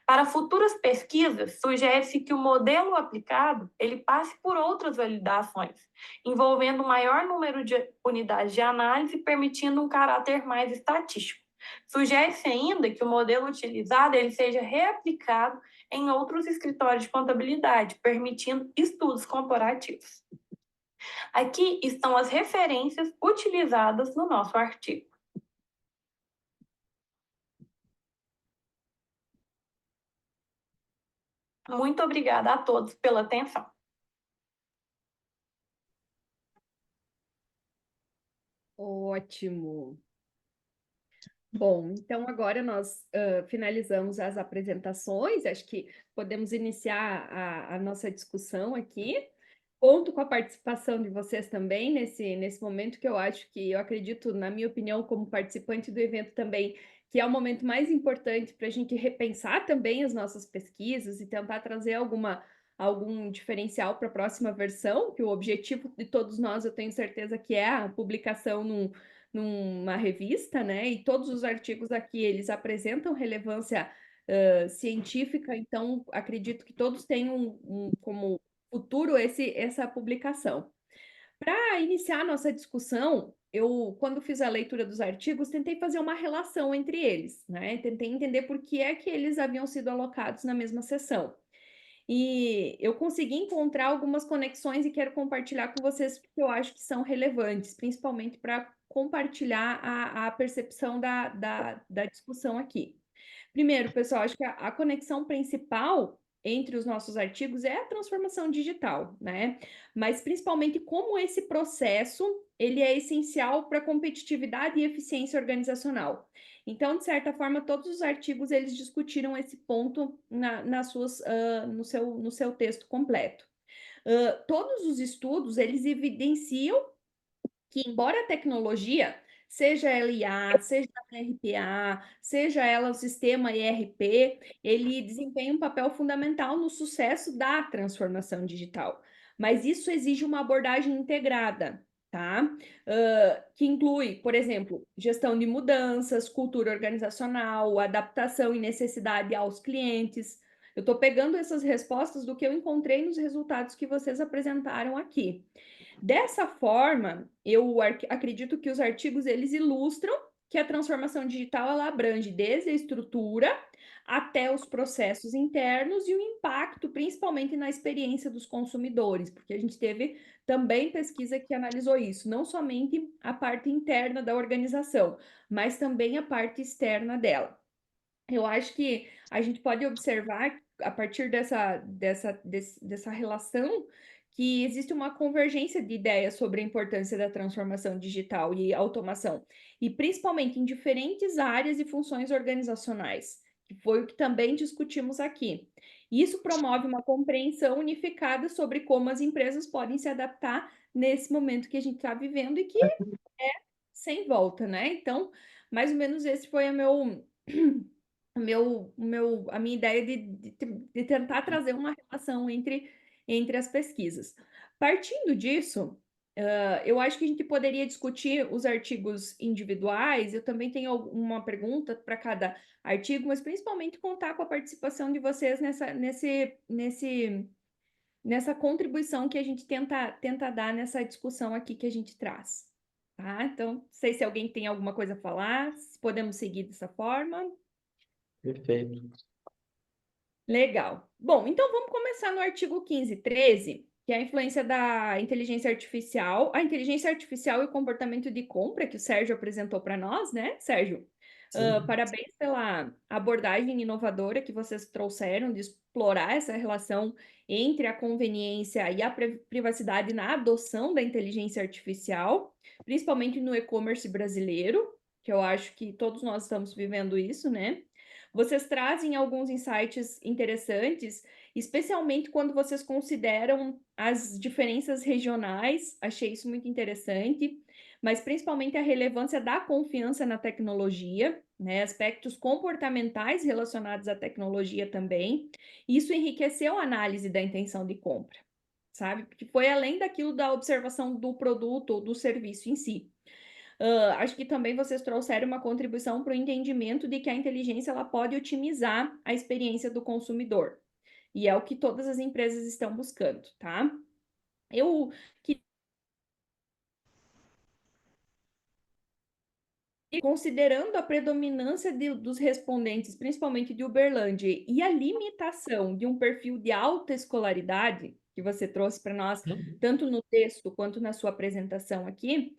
Para futuras pesquisas, sugere-se que o modelo aplicado ele passe por outras validações, envolvendo um maior número de unidades de análise, permitindo um caráter mais estatístico. Sugere-se ainda que o modelo utilizado ele seja reaplicado em outros escritórios de contabilidade, permitindo estudos comparativos. Aqui estão as referências utilizadas no nosso artigo. Muito obrigada a todos pela atenção. Ótimo. Bom, então agora nós finalizamos as apresentações, acho que podemos iniciar a nossa discussão aqui. Conto com a participação de vocês também nesse momento que eu acredito, na minha opinião, como participante do evento também, que é o momento mais importante para a gente repensar também as nossas pesquisas e tentar trazer algum diferencial para a próxima versão, que o objetivo de todos nós, eu tenho certeza que é a publicação numa revista, né? E todos os artigos aqui, eles apresentam relevância científica, então acredito que todos tenham como futuro essa publicação. Para iniciar a nossa discussão, eu, quando fiz a leitura dos artigos, tentei fazer uma relação entre eles, né? Tentei entender por que é que eles haviam sido alocados na mesma sessão. E eu consegui encontrar algumas conexões e quero compartilhar com vocês porque eu acho que são relevantes, principalmente para compartilhar a percepção da discussão aqui. Primeiro, pessoal, acho que a conexão principal entre os nossos artigos é a transformação digital, né? Mas principalmente como esse processo ele é essencial para a competitividade e eficiência organizacional. Então, de certa forma, todos os artigos eles discutiram esse ponto no seu texto completo. Todos os estudos eles evidenciam que, embora a tecnologia, seja ela IA, seja ela RPA, seja ela o sistema ERP, ele desempenha um papel fundamental no sucesso da transformação digital. Mas isso exige uma abordagem integrada. tá? Que inclui, por exemplo, gestão de mudanças, cultura organizacional, adaptação e necessidade aos clientes. Eu estou pegando essas respostas do que eu encontrei nos resultados que vocês apresentaram aqui. Dessa forma, eu acredito que os artigos eles ilustram que a transformação digital ela abrange desde a estrutura até os processos internos e o impacto, principalmente na experiência dos consumidores, porque a gente teve também pesquisa que analisou isso, não somente a parte interna da organização, mas também a parte externa dela. Eu acho que a gente pode observar, a partir dessa relação, que existe uma convergência de ideias sobre a importância da transformação digital e automação, e principalmente em diferentes áreas e funções organizacionais, que foi o que também discutimos aqui. Isso promove uma compreensão unificada sobre como as empresas podem se adaptar nesse momento que a gente está vivendo e que é sem volta, né? Então, mais ou menos esse foi a minha ideia de tentar trazer uma relação entre as pesquisas. Partindo disso, eu acho que a gente poderia discutir os artigos individuais. Eu também tenho uma pergunta para cada artigo, mas principalmente contar com a participação de vocês nessa contribuição que a gente tenta dar nessa discussão aqui que a gente traz. Tá? Então, não sei se alguém tem alguma coisa a falar, se podemos seguir dessa forma. Perfeito. Legal. Bom, então vamos começar no artigo 15.13, que é a influência da inteligência artificial, a inteligência artificial e o comportamento de compra, que o Sérgio apresentou para nós, né, Sérgio? Parabéns pela abordagem inovadora que vocês trouxeram de explorar essa relação entre a conveniência e a privacidade na adoção da inteligência artificial, principalmente no e-commerce brasileiro, que eu acho que todos nós estamos vivendo isso, né? Vocês trazem alguns insights interessantes, especialmente quando vocês consideram as diferenças regionais, achei isso muito interessante, mas principalmente a relevância da confiança na tecnologia, né, aspectos comportamentais relacionados à tecnologia também. Isso enriqueceu a análise da intenção de compra, sabe? Porque foi além daquilo da observação do produto ou do serviço em si. Acho que também vocês trouxeram uma contribuição para o entendimento de que a inteligência ela pode otimizar a experiência do consumidor. E é o que todas as empresas estão buscando, tá? Eu considerando a predominância dos respondentes, principalmente de Uberlândia, e a limitação de um perfil de alta escolaridade, que você trouxe para nós, tanto no texto quanto na sua apresentação aqui,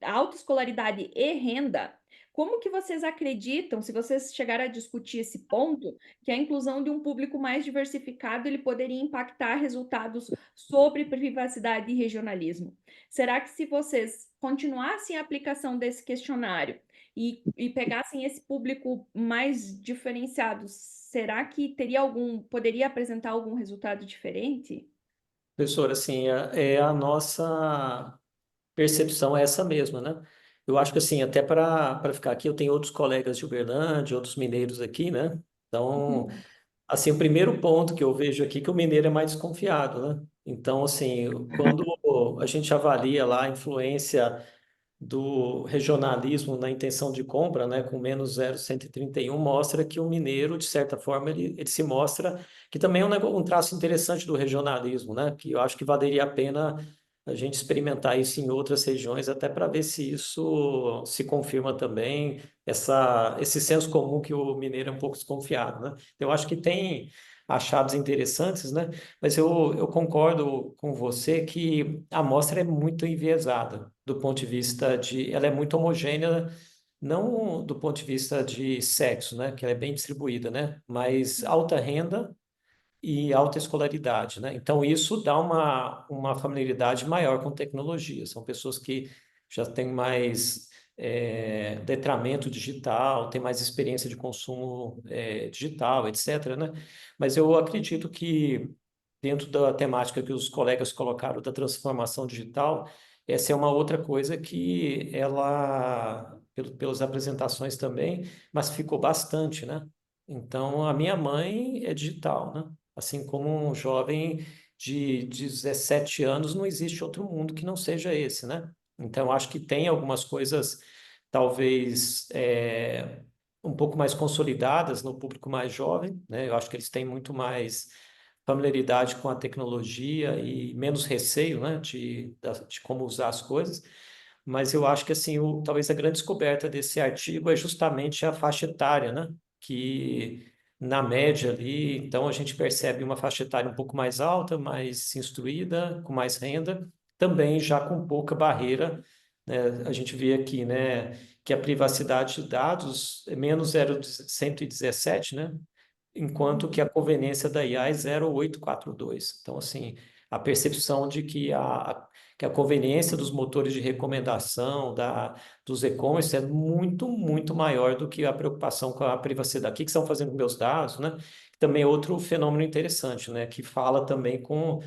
autoescolaridade e renda, como que vocês acreditam, se vocês chegarem a discutir esse ponto, que a inclusão de um público mais diversificado ele poderia impactar resultados sobre privacidade e regionalismo? Será que se vocês continuassem a aplicação desse questionário e pegassem esse público mais diferenciado, será que poderia apresentar algum resultado diferente? Professor, assim, é a nossa percepção é essa mesma, né? Eu acho que assim, até para ficar aqui, eu tenho outros colegas de Uberlândia, outros mineiros aqui, né? Então, assim, o primeiro ponto que eu vejo aqui é que o mineiro é mais desconfiado, né? Então, assim, quando a gente avalia lá a influência do regionalismo na intenção de compra, né, com menos 0,131, mostra que o mineiro, de certa forma, ele se mostra que também é um traço interessante do regionalismo, né, que eu acho que valeria a pena a gente experimentar isso em outras regiões, até para ver se isso se confirma também, esse senso comum que o mineiro é um pouco desconfiado, né? Eu acho que tem achados interessantes, né? Mas eu concordo com você que a amostra é muito enviesada do ponto de vista ela é muito homogênea, não do ponto de vista de sexo, né? Que ela é bem distribuída, né? Mas alta renda e alta escolaridade, né? Então, isso dá uma familiaridade maior com tecnologia. São pessoas que já têm mais letramento digital, têm mais experiência de consumo digital, etc., né? Mas eu acredito que, dentro da temática que os colegas colocaram da transformação digital, essa é uma outra coisa que ela, pelas apresentações também, mas ficou bastante, né? Então, a minha mãe é digital, né? Assim como um jovem de 17 anos, não existe outro mundo que não seja esse, né? Então, eu acho que tem algumas coisas, talvez, um pouco mais consolidadas no público mais jovem, né? Eu acho que eles têm muito mais familiaridade com a tecnologia e menos receio, né, de como usar as coisas. Mas eu acho que, assim, talvez a grande descoberta desse artigo é justamente a faixa etária, né? Que, na média ali, então a gente percebe uma faixa etária um pouco mais alta, mais instruída, com mais renda, também já com pouca barreira, né? A gente vê aqui, né, que a privacidade de dados é menos 0,117, né? Enquanto que a conveniência da IA é 0,842. Então, assim, a percepção de que a conveniência dos motores de recomendação, dos e-commerce é muito, muito maior do que a preocupação com a privacidade. O que estão fazendo com meus dados, né? Também é outro fenômeno interessante, né? Que fala também com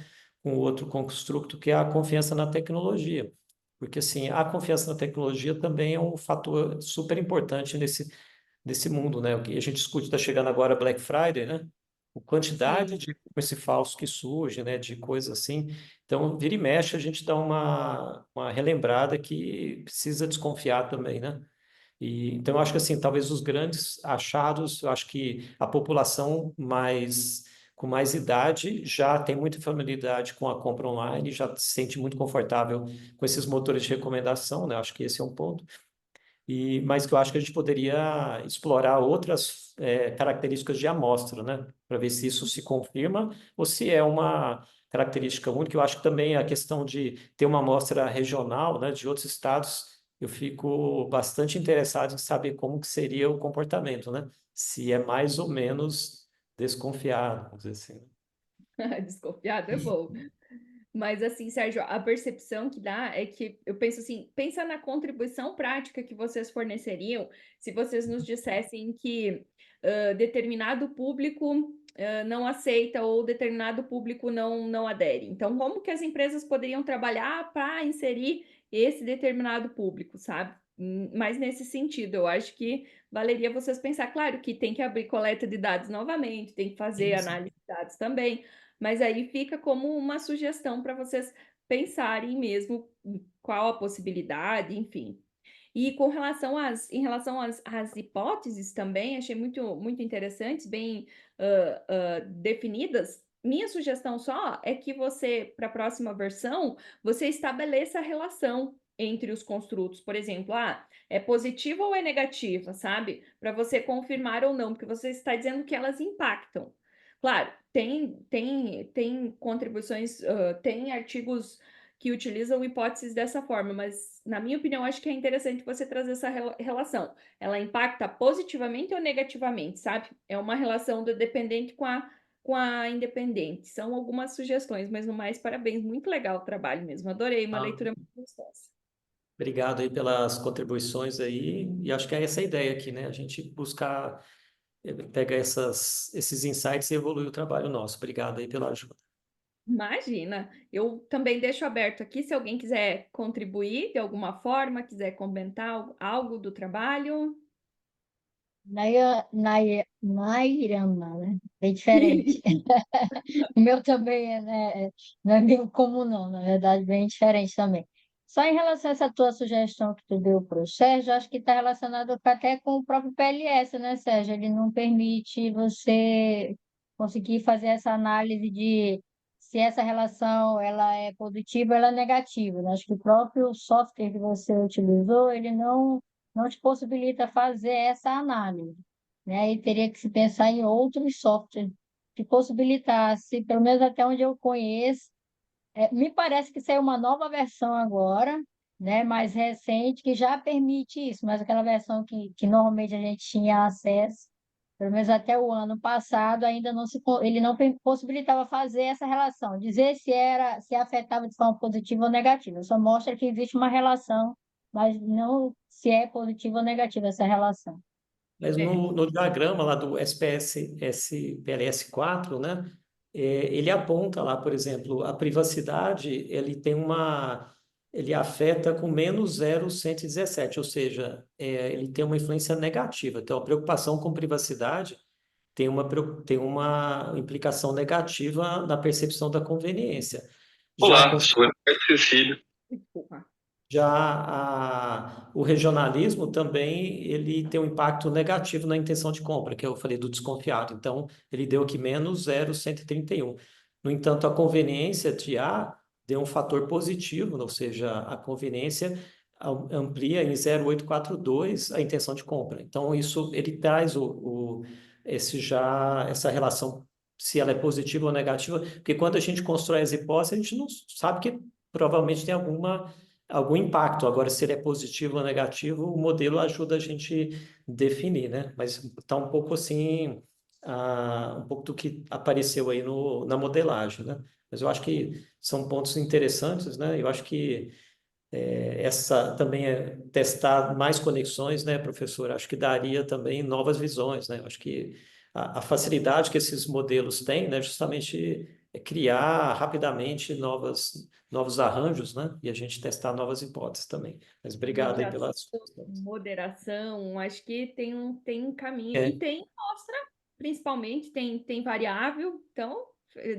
outro construto, que é a confiança na tecnologia. Porque, assim, a confiança na tecnologia também é um fator super importante nesse mundo, né? O que a gente discute, está chegando agora Black Friday, né? A quantidade Sim. de e-commerce falso que surge, né? De coisas assim. Então, vira e mexe, a gente dá uma relembrada que precisa desconfiar também, né? Então, eu acho que, assim, talvez os grandes achados, eu acho que a população com mais idade já tem muita familiaridade com a compra online, já se sente muito confortável com esses motores de recomendação, né? Eu acho que esse é um ponto. Mas que eu acho que a gente poderia explorar outras características de amostra, né? Para ver se isso se confirma ou se é uma característica única. Eu acho que também a questão de ter uma amostra regional, né, de outros estados, eu fico bastante interessado em saber como que seria o comportamento, né? Se é mais ou menos desconfiado, vamos dizer assim. Desconfiado é bom. Mas assim, Sérgio, a percepção que dá é que eu penso assim, pensa na contribuição prática que vocês forneceriam se vocês nos dissessem que determinado público não aceita ou determinado público não adere. Então, como que as empresas poderiam trabalhar para inserir esse determinado público, sabe? Mas nesse sentido, eu acho que valeria vocês pensar, claro que tem que abrir coleta de dados novamente, tem que fazer Sim, sim. análise de dados também, mas aí fica como uma sugestão para vocês pensarem mesmo qual a possibilidade, enfim. E em relação às hipóteses também, achei muito interessantes, bem definidas. Minha sugestão só é que você, para a próxima versão, você estabeleça a relação entre os construtos. Por exemplo, é positiva ou é negativa, sabe? Para você confirmar ou não, porque você está dizendo que elas impactam. Claro, tem contribuições, tem artigos que utilizam hipóteses dessa forma, mas, na minha opinião, acho que é interessante você trazer essa relação. Ela impacta positivamente ou negativamente, sabe? É uma relação do dependente com a independente. São algumas sugestões, mas no mais, parabéns. Muito legal o trabalho mesmo. Adorei, uma Ah, leitura muito gostosa. obrigado aí pelas contribuições aí, e acho que é essa a ideia aqui, né? A gente buscar pegar esses insights e evoluir o trabalho nosso. Obrigado aí pela ajuda. Imagina, eu também deixo aberto aqui se alguém quiser contribuir de alguma forma, quiser comentar algo do trabalho. Nairama, né? Bem diferente. O meu também né, não é bem comum, não, na verdade, bem diferente também. Só em relação a essa tua sugestão que tu deu para o Sérgio, acho que está relacionado até com o próprio PLS, né, Sérgio? Ele não permite você conseguir fazer essa análise de se essa relação ela é positiva ou ela é negativa, né? Acho que o próprio software que você utilizou, ele não te possibilita fazer essa análise, né? E teria que se pensar em outros softwares que possibilitasse, pelo menos até onde eu conheço, me parece que saiu uma nova versão agora, né, mais recente, que já permite isso, mas aquela versão que normalmente a gente tinha acesso, pelo menos até o ano passado, ainda ele não possibilitava fazer essa relação, dizer se afetava de forma positiva ou negativa, só mostra que existe uma relação, mas não se é positiva ou negativa essa relação. Mas no diagrama lá do SPS, SPLS4, né, ele aponta lá, por exemplo, a privacidade, ele afeta com menos 0,117, ou seja, ele tem uma influência negativa. Então, a preocupação com privacidade tem uma implicação negativa na percepção da conveniência. Já Olá, com sou Eduardo Cecílio. Desculpa. O regionalismo também ele tem um impacto negativo na intenção de compra, que eu falei do desconfiado. Então, ele deu aqui menos 0,131. No entanto, a conveniência de A deu um fator positivo, ou seja, a conveniência amplia em 0,842 a intenção de compra. Então, isso ele traz essa relação, se ela é positiva ou negativa, porque quando a gente constrói as hipóteses, a gente não sabe que provavelmente tem algum impacto. Agora, se ele é positivo ou negativo, o modelo ajuda a gente definir, né? Mas está um pouco assim, um pouco do que apareceu aí na modelagem, né? Mas eu acho que são pontos interessantes, né? Eu acho que essa também é testar mais conexões, né, professor? Acho que daria também novas visões, né? Acho que a facilidade que esses modelos têm, né, justamente é criar rapidamente novos arranjos, né? E a gente testar novas hipóteses também. Mas obrigado aí Moderação, pelas sugestões. moderação, acho que tem um caminho. É. E tem amostra, principalmente, tem variável, então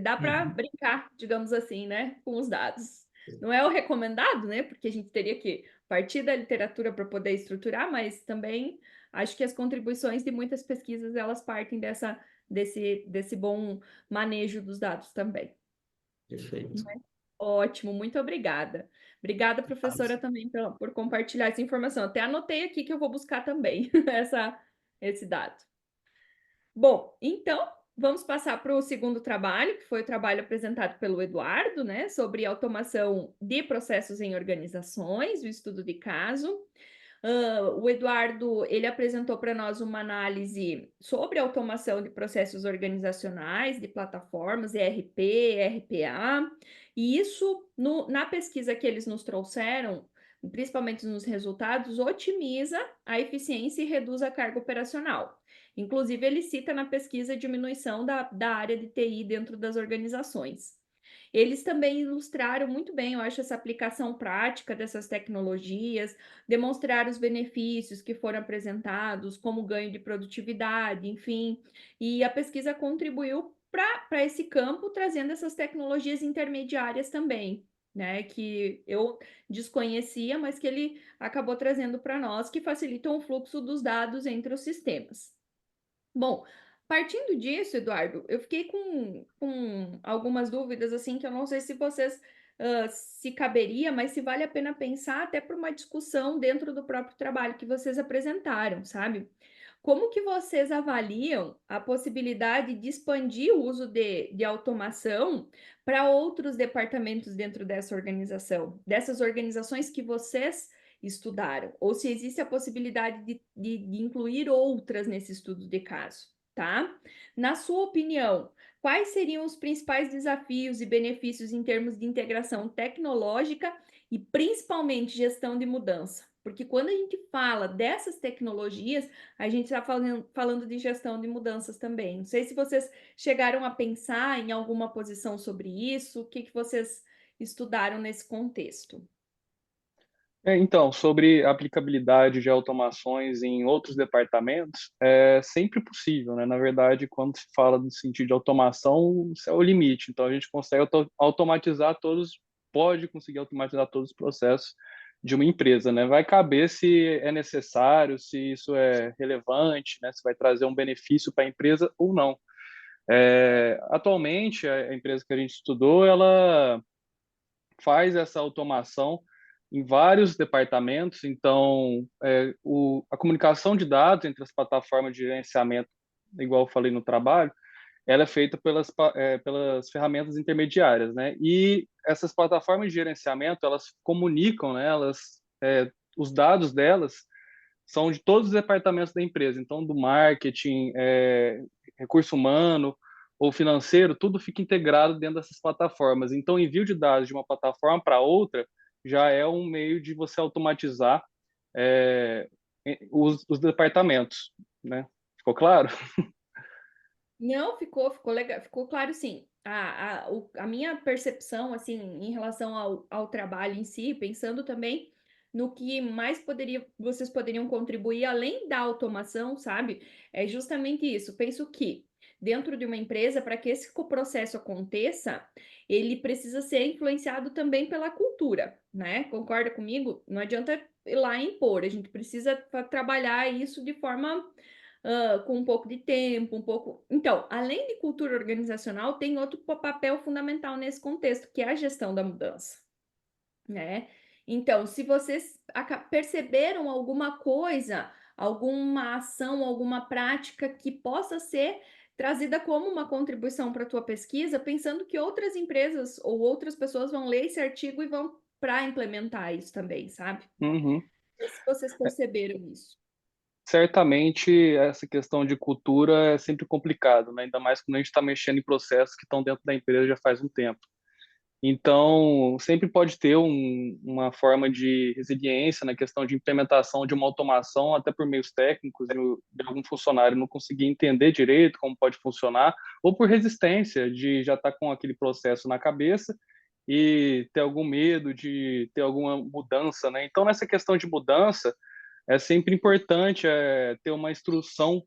dá para Uhum. brincar, digamos assim, né, com os dados. Não é o recomendado, né? Porque a gente teria que partir da literatura para poder estruturar, mas também acho que as contribuições de muitas pesquisas elas partem desse bom manejo dos dados também. Perfeito. Ótimo, muito obrigada. Obrigada, professora, também por compartilhar essa informação. Até anotei aqui que eu vou buscar também esse dado. Bom, então vamos passar para o segundo trabalho, que foi o trabalho apresentado pelo Eduardo, né, sobre automação de processos em organizações, o estudo de caso. O Eduardo, ele apresentou para nós uma análise sobre automação de processos organizacionais, de plataformas, ERP, RPA, e isso, na pesquisa que eles nos trouxeram, principalmente nos resultados, otimiza a eficiência e reduz a carga operacional. Inclusive, ele cita na pesquisa a diminuição da área de TI dentro das organizações. Eles também ilustraram muito bem, eu acho, essa aplicação prática dessas tecnologias, demonstrar os benefícios que foram apresentados, como ganho de produtividade, enfim. E a pesquisa contribuiu para esse campo, trazendo essas tecnologias intermediárias também, né? Que eu desconhecia, mas que ele acabou trazendo para nós, que facilitam o fluxo dos dados entre os sistemas. Bom, partindo disso, Eduardo, eu fiquei com algumas dúvidas, assim, que eu não sei se vocês se caberia, mas se vale a pena pensar até por uma discussão dentro do próprio trabalho que vocês apresentaram, sabe? Como que vocês avaliam a possibilidade de expandir o uso de automação para outros departamentos dentro dessa organização, dessas organizações que vocês estudaram, ou se existe a possibilidade de incluir outras nesse estudo de caso, tá? Na sua opinião, quais seriam os principais desafios e benefícios em termos de integração tecnológica e principalmente gestão de mudança? Porque quando a gente fala dessas tecnologias, a gente está falando de gestão de mudanças também. Não sei se vocês chegaram a pensar em alguma posição sobre isso, o que vocês estudaram nesse contexto? Então, sobre a aplicabilidade de automações em outros departamentos, é sempre possível, né? Na verdade, quando se fala no sentido de automação, isso é o limite. Então, a gente consegue automatizar pode conseguir automatizar todos os processos de uma empresa, né? Vai caber se é necessário, se isso é relevante, né? Se vai trazer um benefício para a empresa ou não. Atualmente, a empresa que a gente estudou, ela faz essa automação em vários departamentos, então a comunicação de dados entre as plataformas de gerenciamento, igual eu falei no trabalho, ela é feita pelas ferramentas intermediárias, né? E essas plataformas de gerenciamento, elas comunicam, né? Os dados delas são de todos os departamentos da empresa, então do marketing, recurso humano ou financeiro, tudo fica integrado dentro dessas plataformas. Então, o envio de dados de uma plataforma para outra já é um meio de você automatizar os departamentos, né? Ficou claro? Não, ficou legal, ficou claro, sim. A minha percepção, assim, em relação ao trabalho em si, pensando também no que mais vocês poderiam contribuir além da automação, sabe? É justamente isso. Penso que dentro de uma empresa, para que esse processo aconteça, ele precisa ser influenciado também pela cultura, né? Concorda comigo? Não adianta ir lá e impor, a gente precisa trabalhar isso de forma com um pouco de tempo, um pouco. Então, além de cultura organizacional, tem outro papel fundamental nesse contexto, que é a gestão da mudança, né? Então, se vocês perceberam alguma coisa, alguma ação, alguma prática que possa ser trazida como uma contribuição para a tua pesquisa, pensando que outras empresas ou outras pessoas vão ler esse artigo e vão para implementar isso também, sabe? Uhum. Não sei se vocês perceberam isso. Certamente, essa questão de cultura é sempre complicado, né? Ainda mais quando a gente está mexendo em processos que estão dentro da empresa já faz um tempo. Então, sempre pode ter uma forma de resiliência na questão de implementação de uma automação, até por meios técnicos, de algum funcionário não conseguir entender direito como pode funcionar, ou por resistência de já estar com aquele processo na cabeça e ter algum medo de ter alguma mudança, né? Então, nessa questão de mudança, é sempre importante ter uma instrução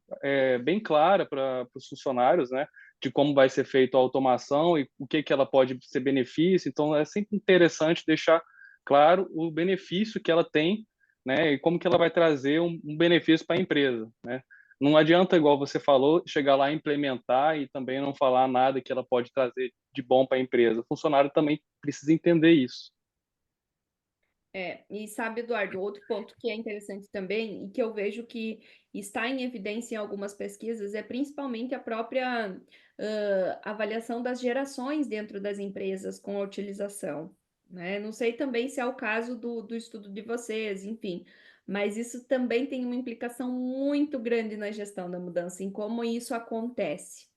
bem clara para os funcionários, né, de como vai ser feita a automação e o que ela pode ser benefício. Então, é sempre interessante deixar claro o benefício que ela tem, né, e como que ela vai trazer um benefício para a empresa, né. Não adianta, igual você falou, chegar lá e implementar e também não falar nada que ela pode trazer de bom para a empresa. O funcionário também precisa entender isso. E sabe, Eduardo, outro ponto que é interessante também e que eu vejo que está em evidência em algumas pesquisas é principalmente a própria avaliação das gerações dentro das empresas com a utilização, né? Não sei também se é o caso do estudo de vocês, enfim, mas isso também tem uma implicação muito grande na gestão da mudança, em como isso acontece.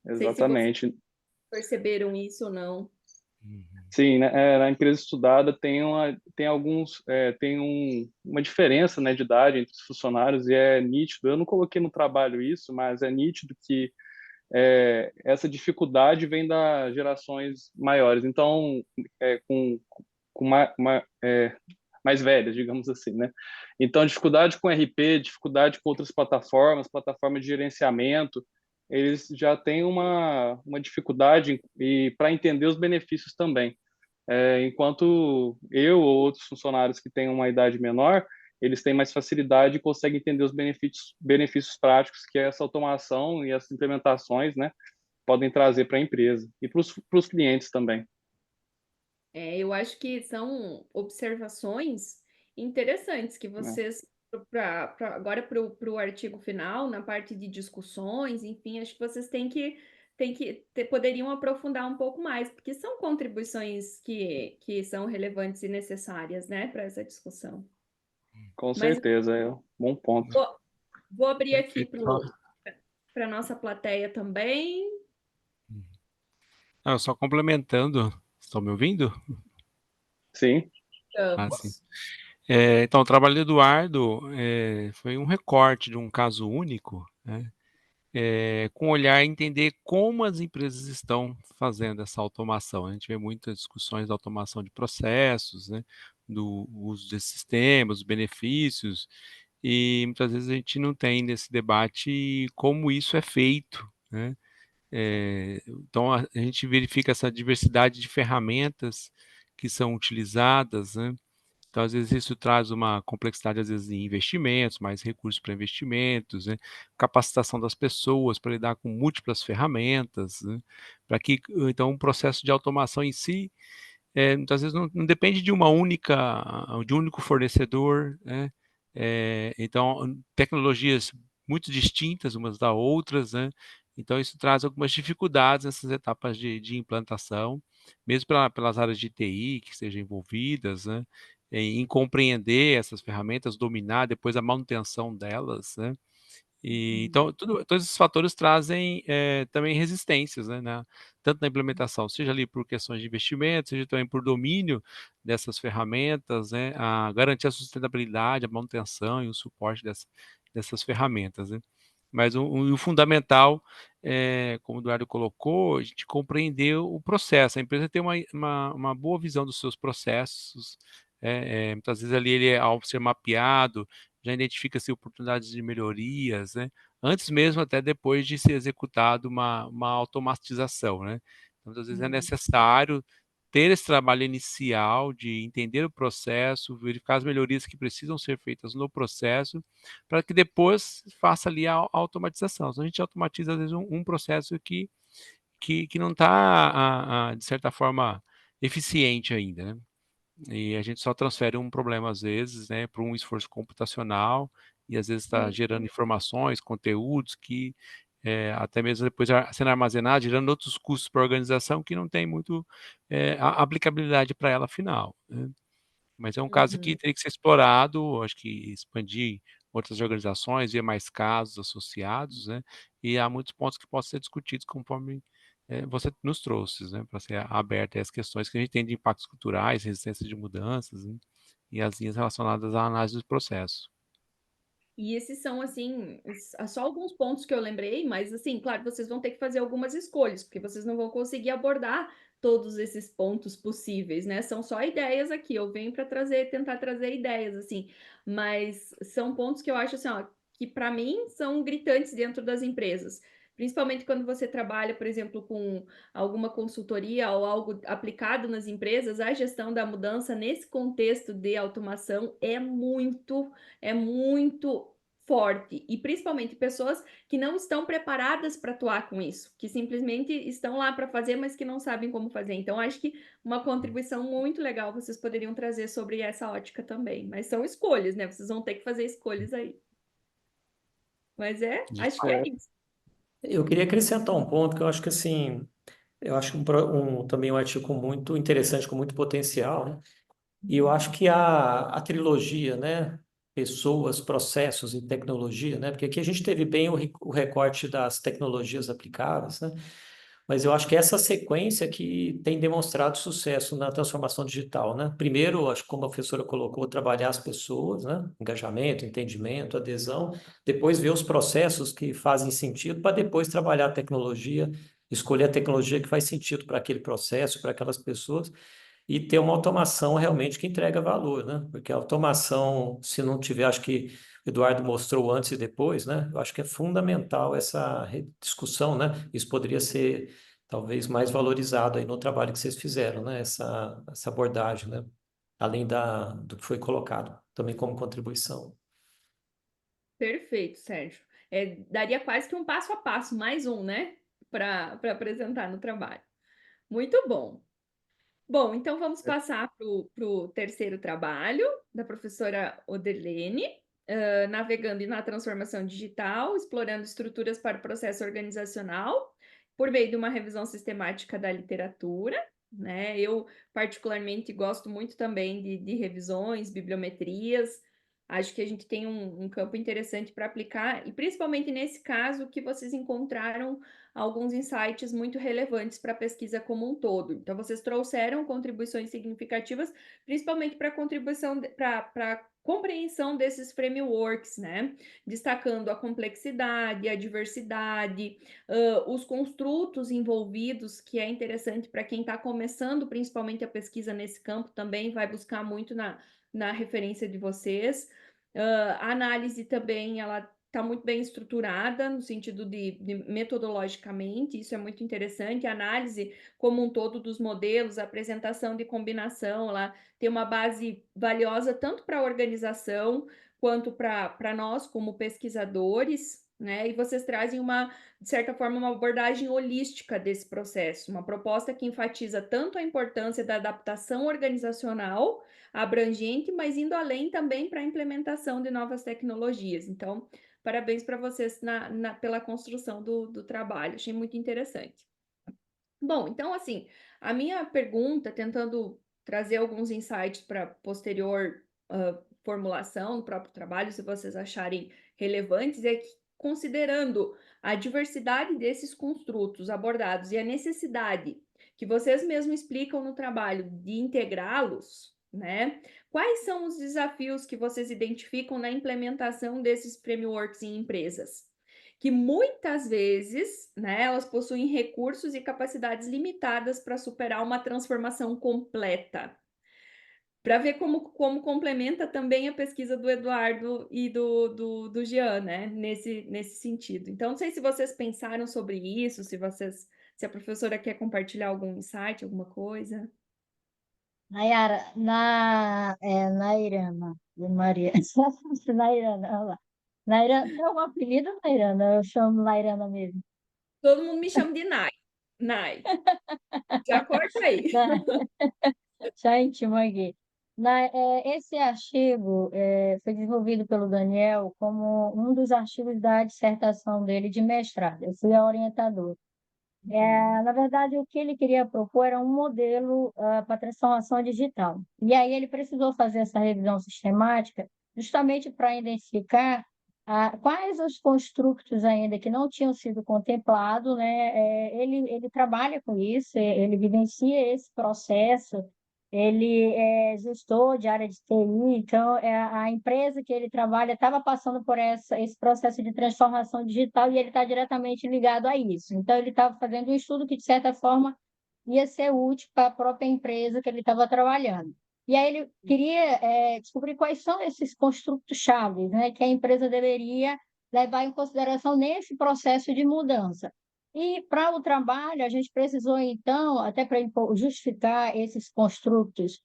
Não sei se vocês Exatamente. perceberam isso ou não. Sim, né? Na empresa estudada tem uma diferença, né, de idade entre os funcionários e é nítido. Eu não coloquei no trabalho isso, mas é nítido que essa dificuldade vem das gerações maiores. Então, com mais velhas, digamos assim, né? Então, dificuldade com RP, dificuldade com outras plataformas de gerenciamento, eles já têm uma dificuldade e para entender os benefícios também. Enquanto eu ou outros funcionários que têm uma idade menor, eles têm mais facilidade e conseguem entender os benefícios práticos que essa automação e as implementações, né, podem trazer para a empresa e para os clientes também. Eu acho que são observações interessantes que Né? vocês, agora para o artigo final, na parte de discussões, enfim, acho que vocês poderiam aprofundar um pouco mais, porque são contribuições que são relevantes e necessárias, né, para essa discussão. Com Mas certeza, é um bom ponto. vou abrir aqui Perfeito. para a nossa plateia também. Só complementando, estão me ouvindo? Sim. Sim. Então, o trabalho do Eduardo foi um recorte de um caso único, né? Com olhar entender como as empresas estão fazendo essa automação. A gente vê muitas discussões da automação de processos, né? Do uso desses sistemas, os benefícios, e muitas vezes a gente não tem nesse debate como isso é feito, né? Então, a gente verifica essa diversidade de ferramentas que são utilizadas, né? Então, às vezes, isso traz uma complexidade, às vezes, em investimentos, mais recursos para investimentos, né? Capacitação das pessoas para lidar com múltiplas ferramentas, né? Para que, então, o processo de automação em si, muitas vezes, não depende de de um único fornecedor, né? Então, tecnologias muito distintas umas das outras, né? Então, isso traz algumas dificuldades nessas etapas de implantação, mesmo pelas áreas de TI que sejam envolvidas, né? Em compreender essas ferramentas, dominar depois a manutenção delas, né? Então, todos esses fatores trazem também resistências, né, tanto na implementação, seja ali por questões de investimento, seja também por domínio dessas ferramentas, né, a garantir a sustentabilidade, a manutenção e o suporte dessas ferramentas, né. Mas o fundamental, como o Eduardo colocou, a gente compreender o processo. A empresa tem uma boa visão dos seus processos, muitas vezes ali ao ser mapeado, já identifica-se oportunidades de melhorias, né, antes mesmo até depois de ser executado uma automatização, né? Então, muitas vezes é necessário ter esse trabalho inicial de entender o processo, verificar as melhorias que precisam ser feitas no processo, para que depois faça ali a automatização. Então, a gente automatiza, às vezes, um processo que não está, de certa forma, eficiente ainda, né? E a gente só transfere um problema, às vezes, né, para um esforço computacional, e às vezes está gerando informações, conteúdos que até mesmo depois sendo armazenado, gerando outros custos para a organização que não tem muito aplicabilidade para ela final, né? Mas é um caso que teria que ser explorado, acho que expandir outras organizações, ver mais casos associados, né? E há muitos pontos que possam ser discutidos conforme você nos trouxe, né? Para ser aberta às questões que a gente tem de impactos culturais, resistência de mudanças, né? E as linhas relacionadas à análise do processo. E esses são, assim, só alguns pontos que eu lembrei, mas, assim, claro, vocês vão ter que fazer algumas escolhas, porque vocês não vão conseguir abordar todos esses pontos possíveis, né? São só ideias aqui, eu venho para tentar trazer ideias, assim, mas são pontos que eu acho, assim, ó, que para mim são gritantes dentro das empresas. Principalmente quando você trabalha, por exemplo, com alguma consultoria ou algo aplicado nas empresas, a gestão da mudança nesse contexto de automação é muito forte, e principalmente pessoas que não estão preparadas para atuar com isso, que simplesmente estão lá para fazer, mas que não sabem como fazer. Então, acho que uma contribuição muito legal vocês poderiam trazer sobre essa ótica também. Mas são escolhas, né? Vocês vão ter que fazer escolhas aí. Mas De acho que é fato. isso. Eu queria acrescentar um ponto que eu acho que assim, eu acho também um artigo muito interessante, com muito potencial, né? E eu acho que a trilogia, né? Pessoas, processos e tecnologia, né? Porque aqui a gente teve bem o recorte das tecnologias aplicáveis, né? Mas eu acho que essa sequência que tem demonstrado sucesso na transformação digital, né? Primeiro, acho que como a professora colocou, trabalhar as pessoas, né? Engajamento, entendimento, adesão. Depois ver os processos que fazem sentido para depois trabalhar a tecnologia, escolher a tecnologia que faz sentido para aquele processo, para aquelas pessoas e ter uma automação realmente que entrega valor, né? Porque a automação, se não tiver, acho que o Eduardo mostrou antes e depois, né? Eu acho que é fundamental essa discussão, né? Isso poderia ser talvez mais valorizado aí no trabalho que vocês fizeram, né? Essa abordagem, né? Além do que foi colocado, também como contribuição. Perfeito, Sérgio. Daria quase que um passo a passo, mais um, né? Para apresentar no trabalho. Muito bom. Bom, então vamos passar para o terceiro trabalho da professora Oderlene, navegando na transformação digital, explorando estruturas para o processo organizacional, por meio de uma revisão sistemática da literatura, né? Eu, particularmente, gosto muito também de revisões, bibliometrias. Acho que a gente tem um campo interessante para aplicar, e principalmente nesse caso que vocês encontraram alguns insights muito relevantes para a pesquisa como um todo. Então, vocês trouxeram contribuições significativas, principalmente para a contribuição, para a compreensão desses frameworks, né? Destacando a complexidade, a diversidade, os construtos envolvidos, que é interessante para quem está começando, principalmente a pesquisa nesse campo, também vai buscar muito na referência de vocês. A análise também, ela está muito bem estruturada no sentido de metodologicamente, isso é muito interessante. A análise como um todo dos modelos, a apresentação de combinação, ela tem uma base valiosa tanto para a organização quanto para nós como pesquisadores, né? E vocês trazem de certa forma, uma abordagem holística desse processo, uma proposta que enfatiza tanto a importância da adaptação organizacional abrangente, mas indo além também para a implementação de novas tecnologias. Então, parabéns para vocês pela construção do trabalho, achei muito interessante. Bom, então, assim, a minha pergunta, tentando trazer alguns insights para posterior formulação no próprio trabalho, se vocês acharem relevantes, é que, considerando a diversidade desses construtos abordados e a necessidade que vocês mesmos explicam no trabalho de integrá-los, né? Quais são os desafios que vocês identificam na implementação desses frameworks em empresas? Que muitas vezes, né, elas possuem recursos e capacidades limitadas para superar uma transformação completa. para ver como complementa também a pesquisa do Eduardo e do Jean, né? Nesse sentido. Então, não sei se vocês pensaram sobre isso, se a professora quer compartilhar algum insight, alguma coisa. Nayara, Nairana, de Maria. Nairana, olha lá. Nairana, tem algum apelido, Nairana? Eu chamo Nairana mesmo. Todo mundo me chama de Nai. Nai. Já corta aí. Já intimou aqui. Esse artigo foi desenvolvido pelo Daniel como um dos artigos da dissertação dele de mestrado. Eu fui a orientadora. Na verdade, o que ele queria propor era um modelo para transformação digital. E aí ele precisou fazer essa revisão sistemática justamente para identificar quais os construtos ainda que não tinham sido contemplados, né? Ele trabalha com isso, ele vivencia esse processo, ele é gestor de área de TI, então a empresa que ele trabalha estava passando por esse processo de transformação digital e ele está diretamente ligado a isso. Então, ele estava fazendo um estudo que, de certa forma, ia ser útil para a própria empresa que ele estava trabalhando. E aí ele queria descobrir quais são esses construtos chaves, né, que a empresa deveria levar em consideração nesse processo de mudança. E para o trabalho, a gente precisou, então, até para justificar esses construtos,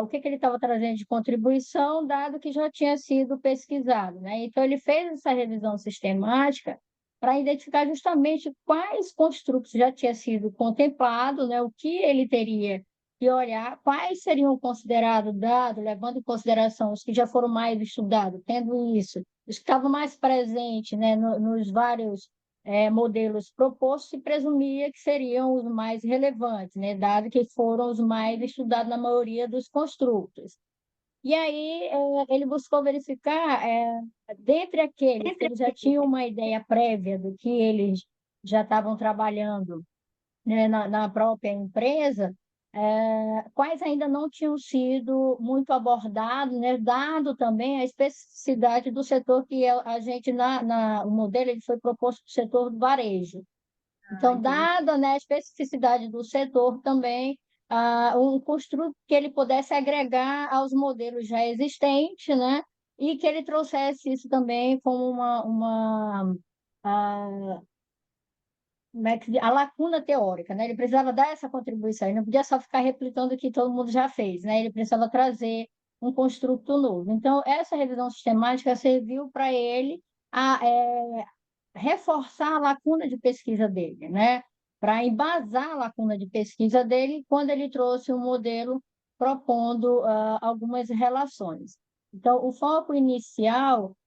o que ele estava trazendo de contribuição, dado que já tinha sido pesquisado, né? Então, ele fez essa revisão sistemática para identificar justamente quais construtos já tinha sido contemplado, né? O que ele teria que olhar, quais seriam considerados dados, levando em consideração os que já foram mais estudados, tendo isso, os que estavam mais presentes, né? Nos vários modelos propostos, se presumia que seriam os mais relevantes, né, dado que foram os mais estudados na maioria dos construtos. E aí ele buscou verificar, dentre aqueles que eles já tinham uma ideia prévia do que eles já estavam trabalhando, né, na própria empresa, quais ainda não tinham sido muito abordados, né, dado também a especificidade do setor que a gente, o modelo ele foi proposto para o setor do varejo. Então, dada, né, a especificidade do setor também, um construto que ele pudesse agregar aos modelos já existentes, né, e que ele trouxesse isso também como a lacuna teórica, né? Ele precisava dar essa contribuição, ele não podia só ficar replicando o que todo mundo já fez, né? Ele precisava trazer um construto novo. Então, essa revisão sistemática serviu para ele reforçar a lacuna de pesquisa dele, né? Para embasar a lacuna de pesquisa dele quando ele trouxe um modelo propondo algumas relações. Então, o foco inicial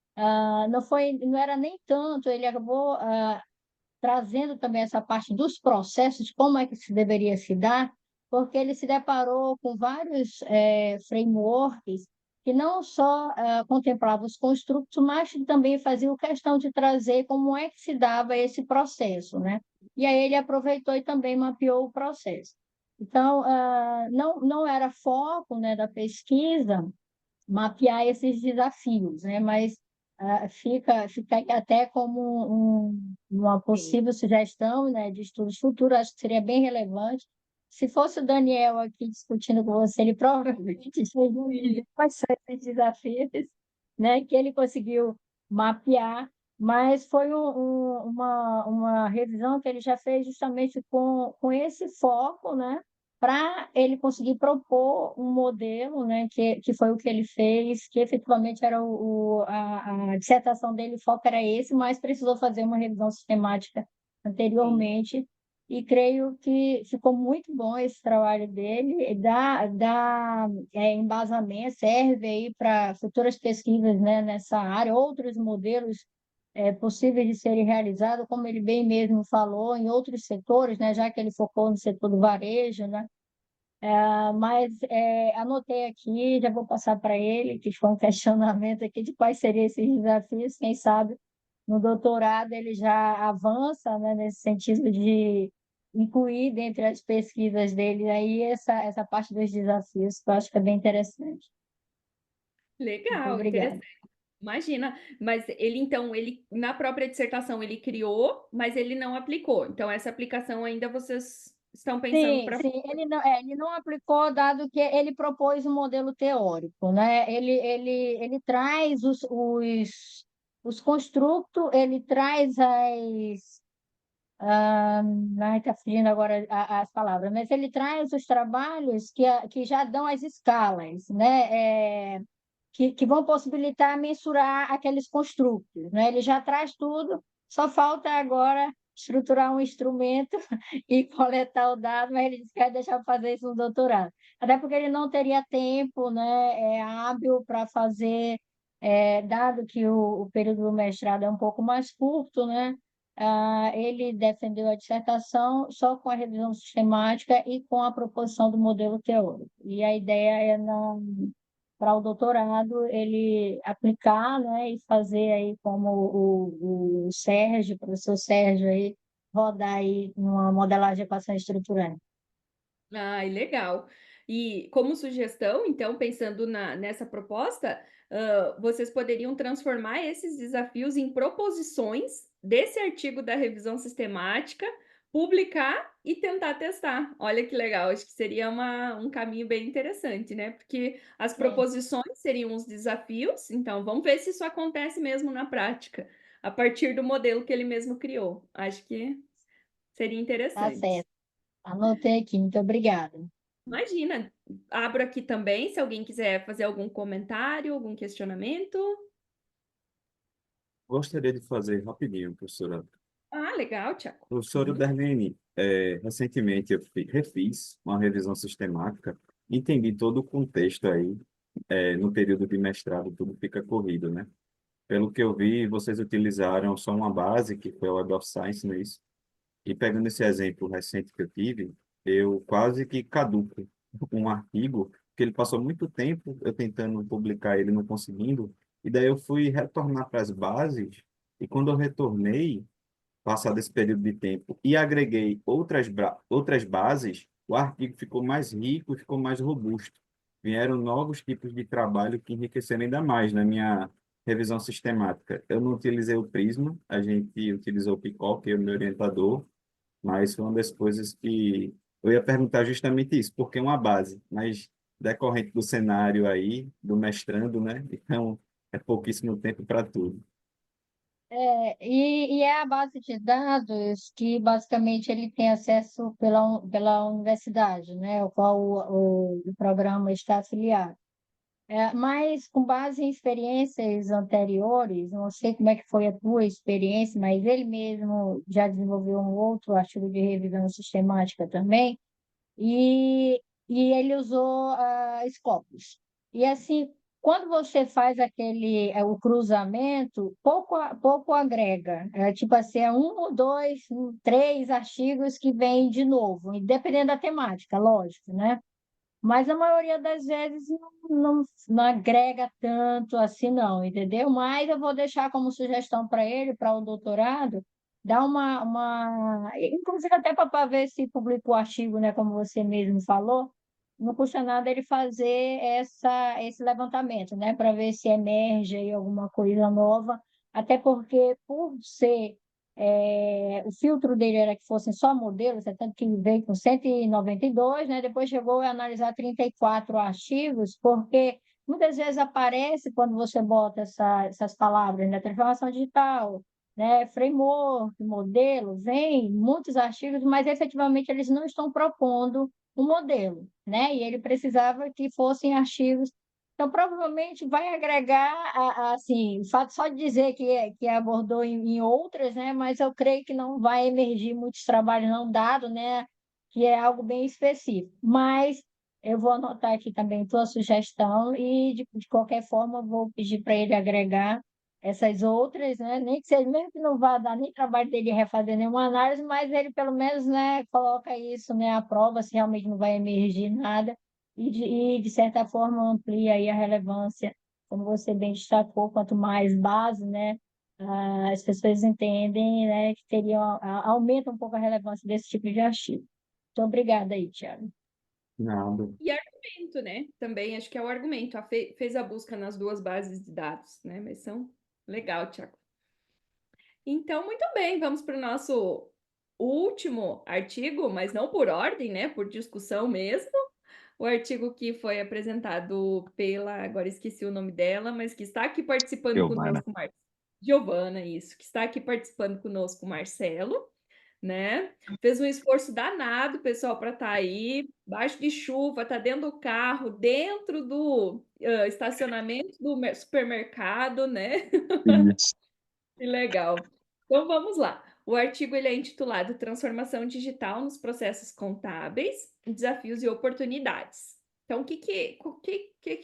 não era nem tanto, ele acabou trazendo também essa parte dos processos, como é que se deveria se dar, porque ele se deparou com vários frameworks que não só contemplavam os construtos, mas também faziam questão de trazer como é que se dava esse processo, né? E aí ele aproveitou e também mapeou o processo. Então, não era foco, né, da pesquisa mapear esses desafios, né? Mas fica até como uma possível sugestão, né, de estudos futuros, acho que seria bem relevante. Se fosse o Daniel aqui discutindo com você, ele provavelmente diria quais são esses desafios, né, que ele conseguiu mapear, mas foi uma revisão que ele já fez justamente com esse foco, né, para ele conseguir propor um modelo, né, que foi o que ele fez, que efetivamente era a dissertação dele, o foco era esse, mas precisou fazer uma revisão sistemática anteriormente, e creio que ficou muito bom esse trabalho dele, dá embasamento, serve aí para futuras pesquisas, né, nessa área, outros modelos possíveis de serem realizados, como ele bem mesmo falou, em outros setores, né, já que ele focou no setor do varejo, né? Mas anotei aqui, já vou passar para ele, que foi um questionamento aqui de quais seriam esses desafios, quem sabe no doutorado ele já avança, né, nesse sentido de incluir dentre as pesquisas dele aí essa parte dos desafios, que eu acho que é bem interessante. Muito Legal, obrigada. interessante. Imagina, mas na própria dissertação ele criou, mas ele não aplicou. Então, essa aplicação ainda vocês estão pensando Sim, para... sim, ele não aplicou, dado que ele propôs um modelo teórico, né? Ele traz os construtos, ele traz ai, tá fugindo agora as palavras, mas ele traz os trabalhos que já dão as escalas, né? Que vão possibilitar mensurar aqueles construtos, né? Ele já traz tudo, só falta agora estruturar um instrumento e coletar o dado, mas ele disse que vai deixar fazer isso no doutorado. Até porque ele não teria tempo, né, hábil para fazer, dado que o período do mestrado é um pouco mais curto, né? Ele defendeu a dissertação só com a revisão sistemática e com a proposição do modelo teórico. E a ideia é não para o doutorado ele aplicar, né, e fazer aí como o Sérgio, o professor Sérgio aí, rodar aí numa modelagem de equação estruturante. Ai, legal. E como sugestão, então, pensando nessa proposta, vocês poderiam transformar esses desafios em proposições desse artigo da revisão sistemática, publicar e tentar testar. Olha que legal, acho que seria um caminho bem interessante, né? Porque as Sim, proposições seriam os desafios, então vamos ver se isso acontece mesmo na prática, a partir do modelo que ele mesmo criou. Acho que seria tá interessante. certo. Anotei aqui, muito obrigada. Imagina, abro aqui também, se alguém quiser fazer algum comentário, algum questionamento. Gostaria de fazer rapidinho, professora. Ah, legal, Tiago. Professora Darlene, recentemente eu refiz uma revisão sistemática, entendi todo o contexto aí, no período de mestrado tudo fica corrido, né? Pelo que eu vi, vocês utilizaram só uma base, que foi o Web of Science, não é isso? E pegando esse exemplo recente que eu tive, eu quase que caduco um artigo, que ele passou muito tempo eu tentando publicar ele, não conseguindo, e daí eu fui retornar para as bases, e quando eu retornei, passado esse período de tempo, e agreguei outras bases, o artigo ficou mais rico e ficou mais robusto. Vieram novos tipos de trabalho que enriqueceram ainda mais na minha revisão sistemática. Eu não utilizei o Prisma, a gente utilizou o Picol, que é o meu orientador, mas foi uma das coisas que eu ia perguntar justamente isso, porque é uma base, mas decorrente do cenário aí, do mestrando, né? Então, é pouquíssimo tempo para tudo. E é a base de dados que basicamente ele tem acesso pela universidade, né, ao qual o programa está afiliado. Mas com base em experiências anteriores, não sei como é que foi a tua experiência, mas ele mesmo já desenvolveu um outro artigo de revisão sistemática também, e, e ele usou Scopus. E assim, quando você faz o cruzamento, pouco agrega. Tipo assim, é um, dois, três artigos que vêm de novo, e dependendo da temática, lógico, né? Mas a maioria das vezes não agrega tanto assim, não, entendeu? Mas eu vou deixar como sugestão para ele, para o doutorado, dar inclusive até para ver se publica o artigo, né, como você mesmo falou, não custa nada ele fazer esse levantamento, né, para ver se emerge aí alguma coisa nova, até porque por ser o filtro dele era que fossem só modelos, tanto que veio com 192, né? Depois chegou a analisar 34 artigos, porque muitas vezes aparece quando você bota essas palavras, né? Transformação digital, né? Framework, modelo, vem muitos artigos, mas efetivamente eles não estão propondo um modelo, né? E ele precisava que fossem artigos. Então, provavelmente vai agregar, assim, o fato só de dizer que abordou em outras, né? Mas eu creio que não vai emergir muitos trabalhos não dado, né? Que é algo bem específico. Mas eu vou anotar aqui também tua sugestão e, de qualquer forma, eu vou pedir para ele agregar essas outras, né? Nem que seja, mesmo que não vá dar nem trabalho dele refazer nenhuma análise, mas ele, pelo menos, né, coloca isso, né, à prova, se realmente não vai emergir nada de certa forma, amplia aí a relevância, como você bem destacou, quanto mais base, né, as pessoas entendem, né, que aumenta um pouco a relevância desse tipo de artigo. Muito obrigada aí, Thiago. Nada. E argumento, né? Também acho que é o argumento. Fez a busca nas duas bases de dados, né? Mas são legal, Tiago. Então, muito bem, vamos para o nosso o último artigo, mas não por ordem, né? Por discussão mesmo. O artigo que foi apresentado pela, agora esqueci o nome dela, mas que está aqui participando Giovana. conosco, Giovana, isso, que está aqui participando conosco, Marcelo, né? Fez um esforço danado, pessoal, para estar aí, baixo de chuva, tá dentro do carro, dentro do estacionamento do supermercado, né? Isso. Que legal. Então vamos lá. O artigo ele é intitulado Transformação Digital nos Processos Contábeis, Desafios e Oportunidades. Então, o que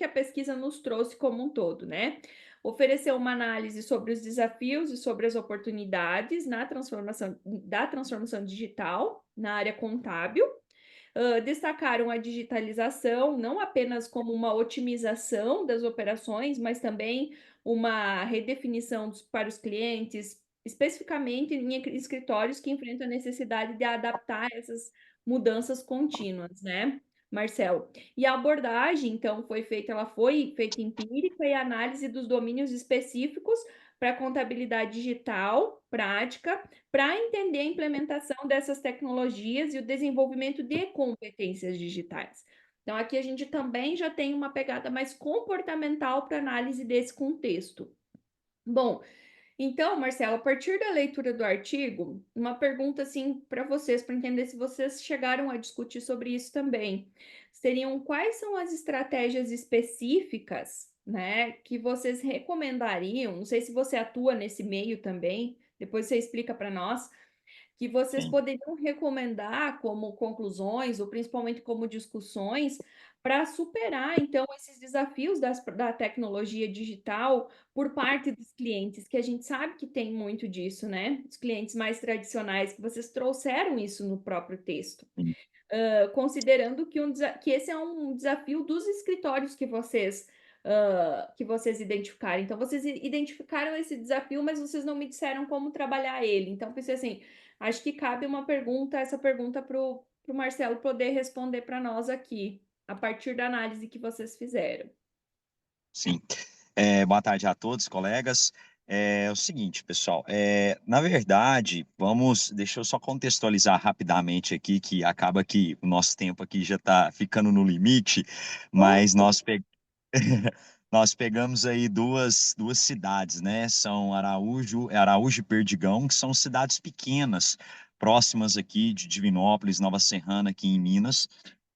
a pesquisa nos trouxe como um todo, né? Ofereceu uma análise sobre os desafios e sobre as oportunidades na transformação digital na área contábil. Destacaram a digitalização, não apenas como uma otimização das operações, mas também uma redefinição para os clientes, especificamente em escritórios que enfrentam a necessidade de adaptar essas mudanças contínuas, né, Marcelo? E a abordagem, então, ela foi feita empírica e análise dos domínios específicos para contabilidade digital, prática, para entender a implementação dessas tecnologias e o desenvolvimento de competências digitais. Então, aqui a gente também já tem uma pegada mais comportamental para análise desse contexto. Bom, então, Marcelo, a partir da leitura do artigo, uma pergunta assim para vocês, para entender se vocês chegaram a discutir sobre isso também. Seriam quais são as estratégias específicas, né, que vocês recomendariam? Não sei se você atua nesse meio também, depois você explica para nós que vocês Sim. poderiam recomendar como conclusões, ou principalmente como discussões, para superar, então, esses desafios da tecnologia digital por parte dos clientes, que a gente sabe que tem muito disso, né? Os clientes mais tradicionais, que vocês trouxeram isso no próprio texto. Sim. Considerando que esse é um desafio dos escritórios que vocês identificaram. Então, vocês identificaram esse desafio, mas vocês não me disseram como trabalhar ele. Então, pensei assim, acho que cabe essa pergunta para o Marcelo poder responder para nós aqui, a partir da análise que vocês fizeram. Sim. Boa tarde a todos, colegas. É o seguinte, pessoal, na verdade, deixa eu só contextualizar rapidamente aqui, que acaba que o nosso tempo aqui já está ficando no limite, mas nós pegamos aí duas cidades, né? São Araújo e Perdigão, que são cidades pequenas, próximas aqui de Divinópolis, Nova Serrana, aqui em Minas.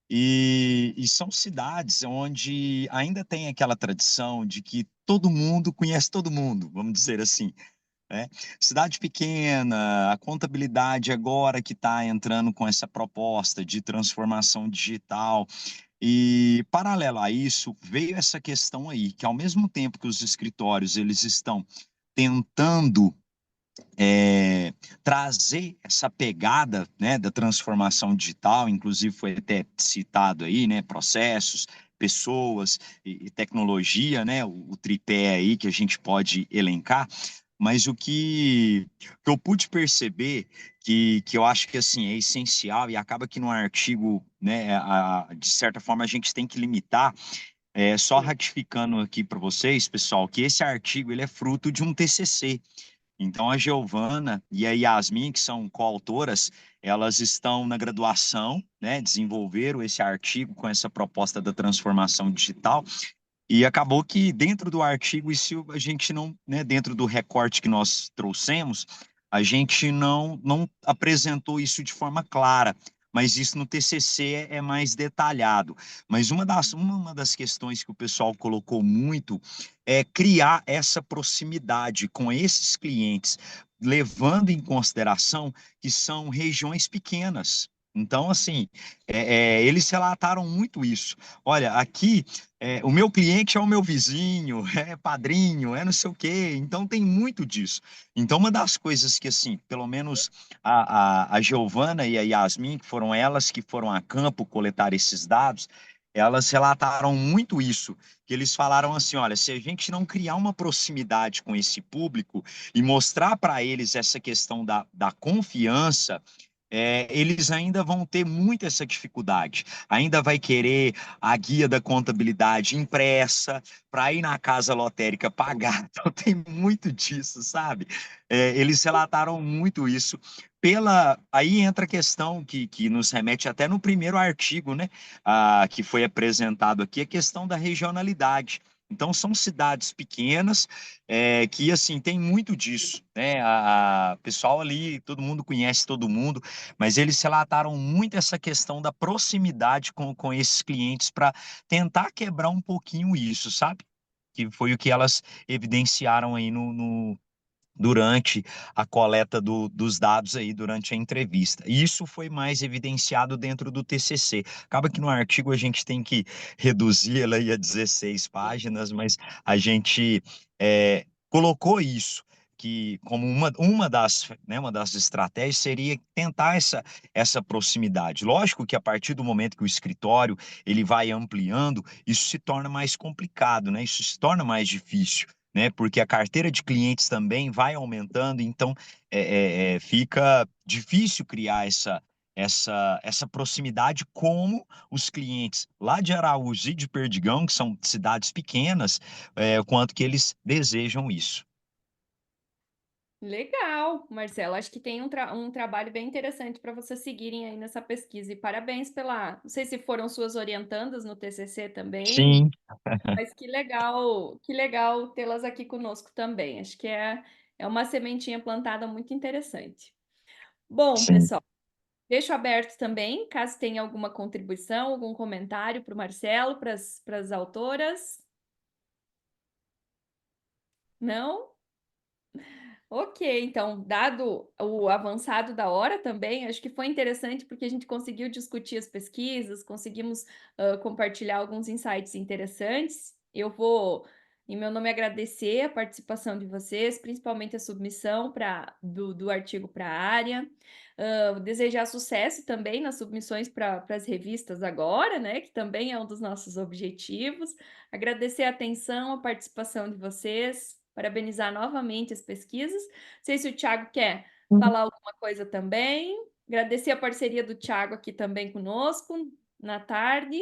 E são cidades onde ainda tem aquela tradição de que todo mundo conhece todo mundo, vamos dizer assim, né? Cidade pequena, a contabilidade agora que está entrando com essa proposta de transformação digital. E, paralelo a isso, veio essa questão aí, que ao mesmo tempo que os escritórios eles estão tentando trazer essa pegada, né, da transformação digital, inclusive foi até citado aí, né, processos, pessoas e tecnologia, né, o tripé aí que a gente pode elencar, mas o que eu pude perceber que eu acho que assim é essencial e acaba que no artigo, né, de certa forma a gente tem que limitar, só ratificando aqui para vocês, pessoal, que esse artigo ele é fruto de um TCC. Então, a Giovana e a Yasmin, que são coautoras, elas estão na graduação, né, desenvolveram esse artigo com essa proposta da transformação digital, e acabou que dentro do artigo, isso a gente não, né, dentro do recorte que nós trouxemos, a gente não apresentou isso de forma clara, mas isso no TCC é mais detalhado. Mas uma das questões que o pessoal colocou muito é criar essa proximidade com esses clientes, levando em consideração que são regiões pequenas. Então, assim, eles relataram muito isso. Olha, aqui o meu cliente é o meu vizinho, é padrinho, é não sei o quê. Então tem muito disso. Então, uma das coisas que, assim, pelo menos a Giovana e a Yasmin, que foram elas que foram a campo coletar esses dados, elas relataram muito isso, que eles falaram assim, olha, se a gente não criar uma proximidade com esse público e mostrar para eles essa questão da confiança, eles ainda vão ter muito essa dificuldade. Ainda vai querer a guia da contabilidade impressa para ir na casa lotérica pagar. Então tem muito disso, sabe? Eles relataram muito isso. Aí entra a questão que nos remete até no primeiro artigo, né? Que foi apresentado aqui, a questão da regionalidade. Então, são cidades pequenas que, assim, tem muito disso, né? Pessoal ali, todo mundo conhece todo mundo, mas eles relataram muito essa questão da proximidade com esses clientes para tentar quebrar um pouquinho isso, sabe? Que foi o que elas evidenciaram aí durante a coleta dos dados aí durante a entrevista. E isso foi mais evidenciado dentro do TCC. Acaba que no artigo a gente tem que reduzir ela aí a 16 páginas, mas a gente colocou isso que como uma das estratégias seria tentar essa proximidade. Lógico que a partir do momento que o escritório ele vai ampliando, isso se torna mais complicado, né? Isso se torna mais difícil, né? Porque a carteira de clientes também vai aumentando, então fica difícil criar essa proximidade como os clientes lá de Araújo e de Perdigão, que são cidades pequenas, o quanto que eles desejam isso. Legal, Marcelo. Acho que tem um trabalho bem interessante para vocês seguirem aí nessa pesquisa. E parabéns pela. Não sei se foram suas orientandas no TCC também, Sim, mas que legal tê-las aqui conosco também. Acho que é uma sementinha plantada muito interessante. Bom, sim. pessoal, deixo aberto também, caso tenha alguma contribuição, algum comentário para o Marcelo, para as autoras. Não? Ok, então, dado o avançado da hora também, acho que foi interessante porque a gente conseguiu discutir as pesquisas, conseguimos compartilhar alguns insights interessantes. Eu vou, em meu nome, agradecer a participação de vocês, principalmente a submissão do artigo para a área. Desejar sucesso também nas submissões para as revistas agora, né? Que também é um dos nossos objetivos. Agradecer a atenção, a participação de vocês. Parabenizar novamente as pesquisas. Não sei se o Thiago quer falar alguma coisa também. Agradecer a parceria do Thiago aqui também conosco na tarde.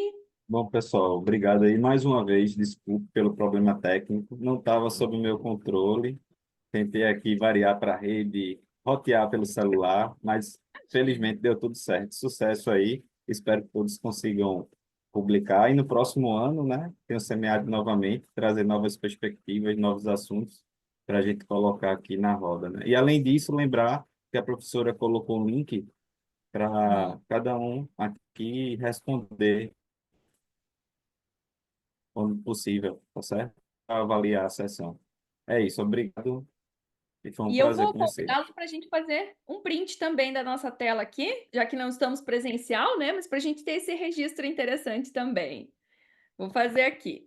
Bom, pessoal, obrigado aí mais uma vez. Desculpe pelo problema técnico, não estava sob o meu controle. Tentei aqui variar para a rede, rotear pelo celular, mas felizmente deu tudo certo. Sucesso aí. Espero que todos consigam publicar. E no próximo ano, né, tenho semeado novamente, trazer novas perspectivas, novos assuntos para a gente colocar aqui na roda, né? E além disso, lembrar que a professora colocou um link para cada um aqui responder quando possível, tá certo? Para avaliar a sessão. É isso, obrigado e foi um E eu prazer vou conhecer. convidá-los para a gente fazer um print também da nossa tela aqui, já que não estamos presencial, né? Mas para a gente ter esse registro interessante também. Vou fazer aqui.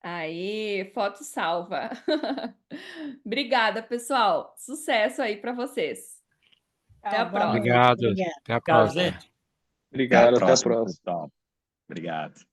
Aí, foto salva. Obrigada, pessoal. Sucesso aí para vocês. Até a Tchau, boa próxima. noite. Obrigado. Obrigada. Até a Obrigado, próxima. gente. Até a Obrigado, até a próxima, próxima. pessoal. Obrigado.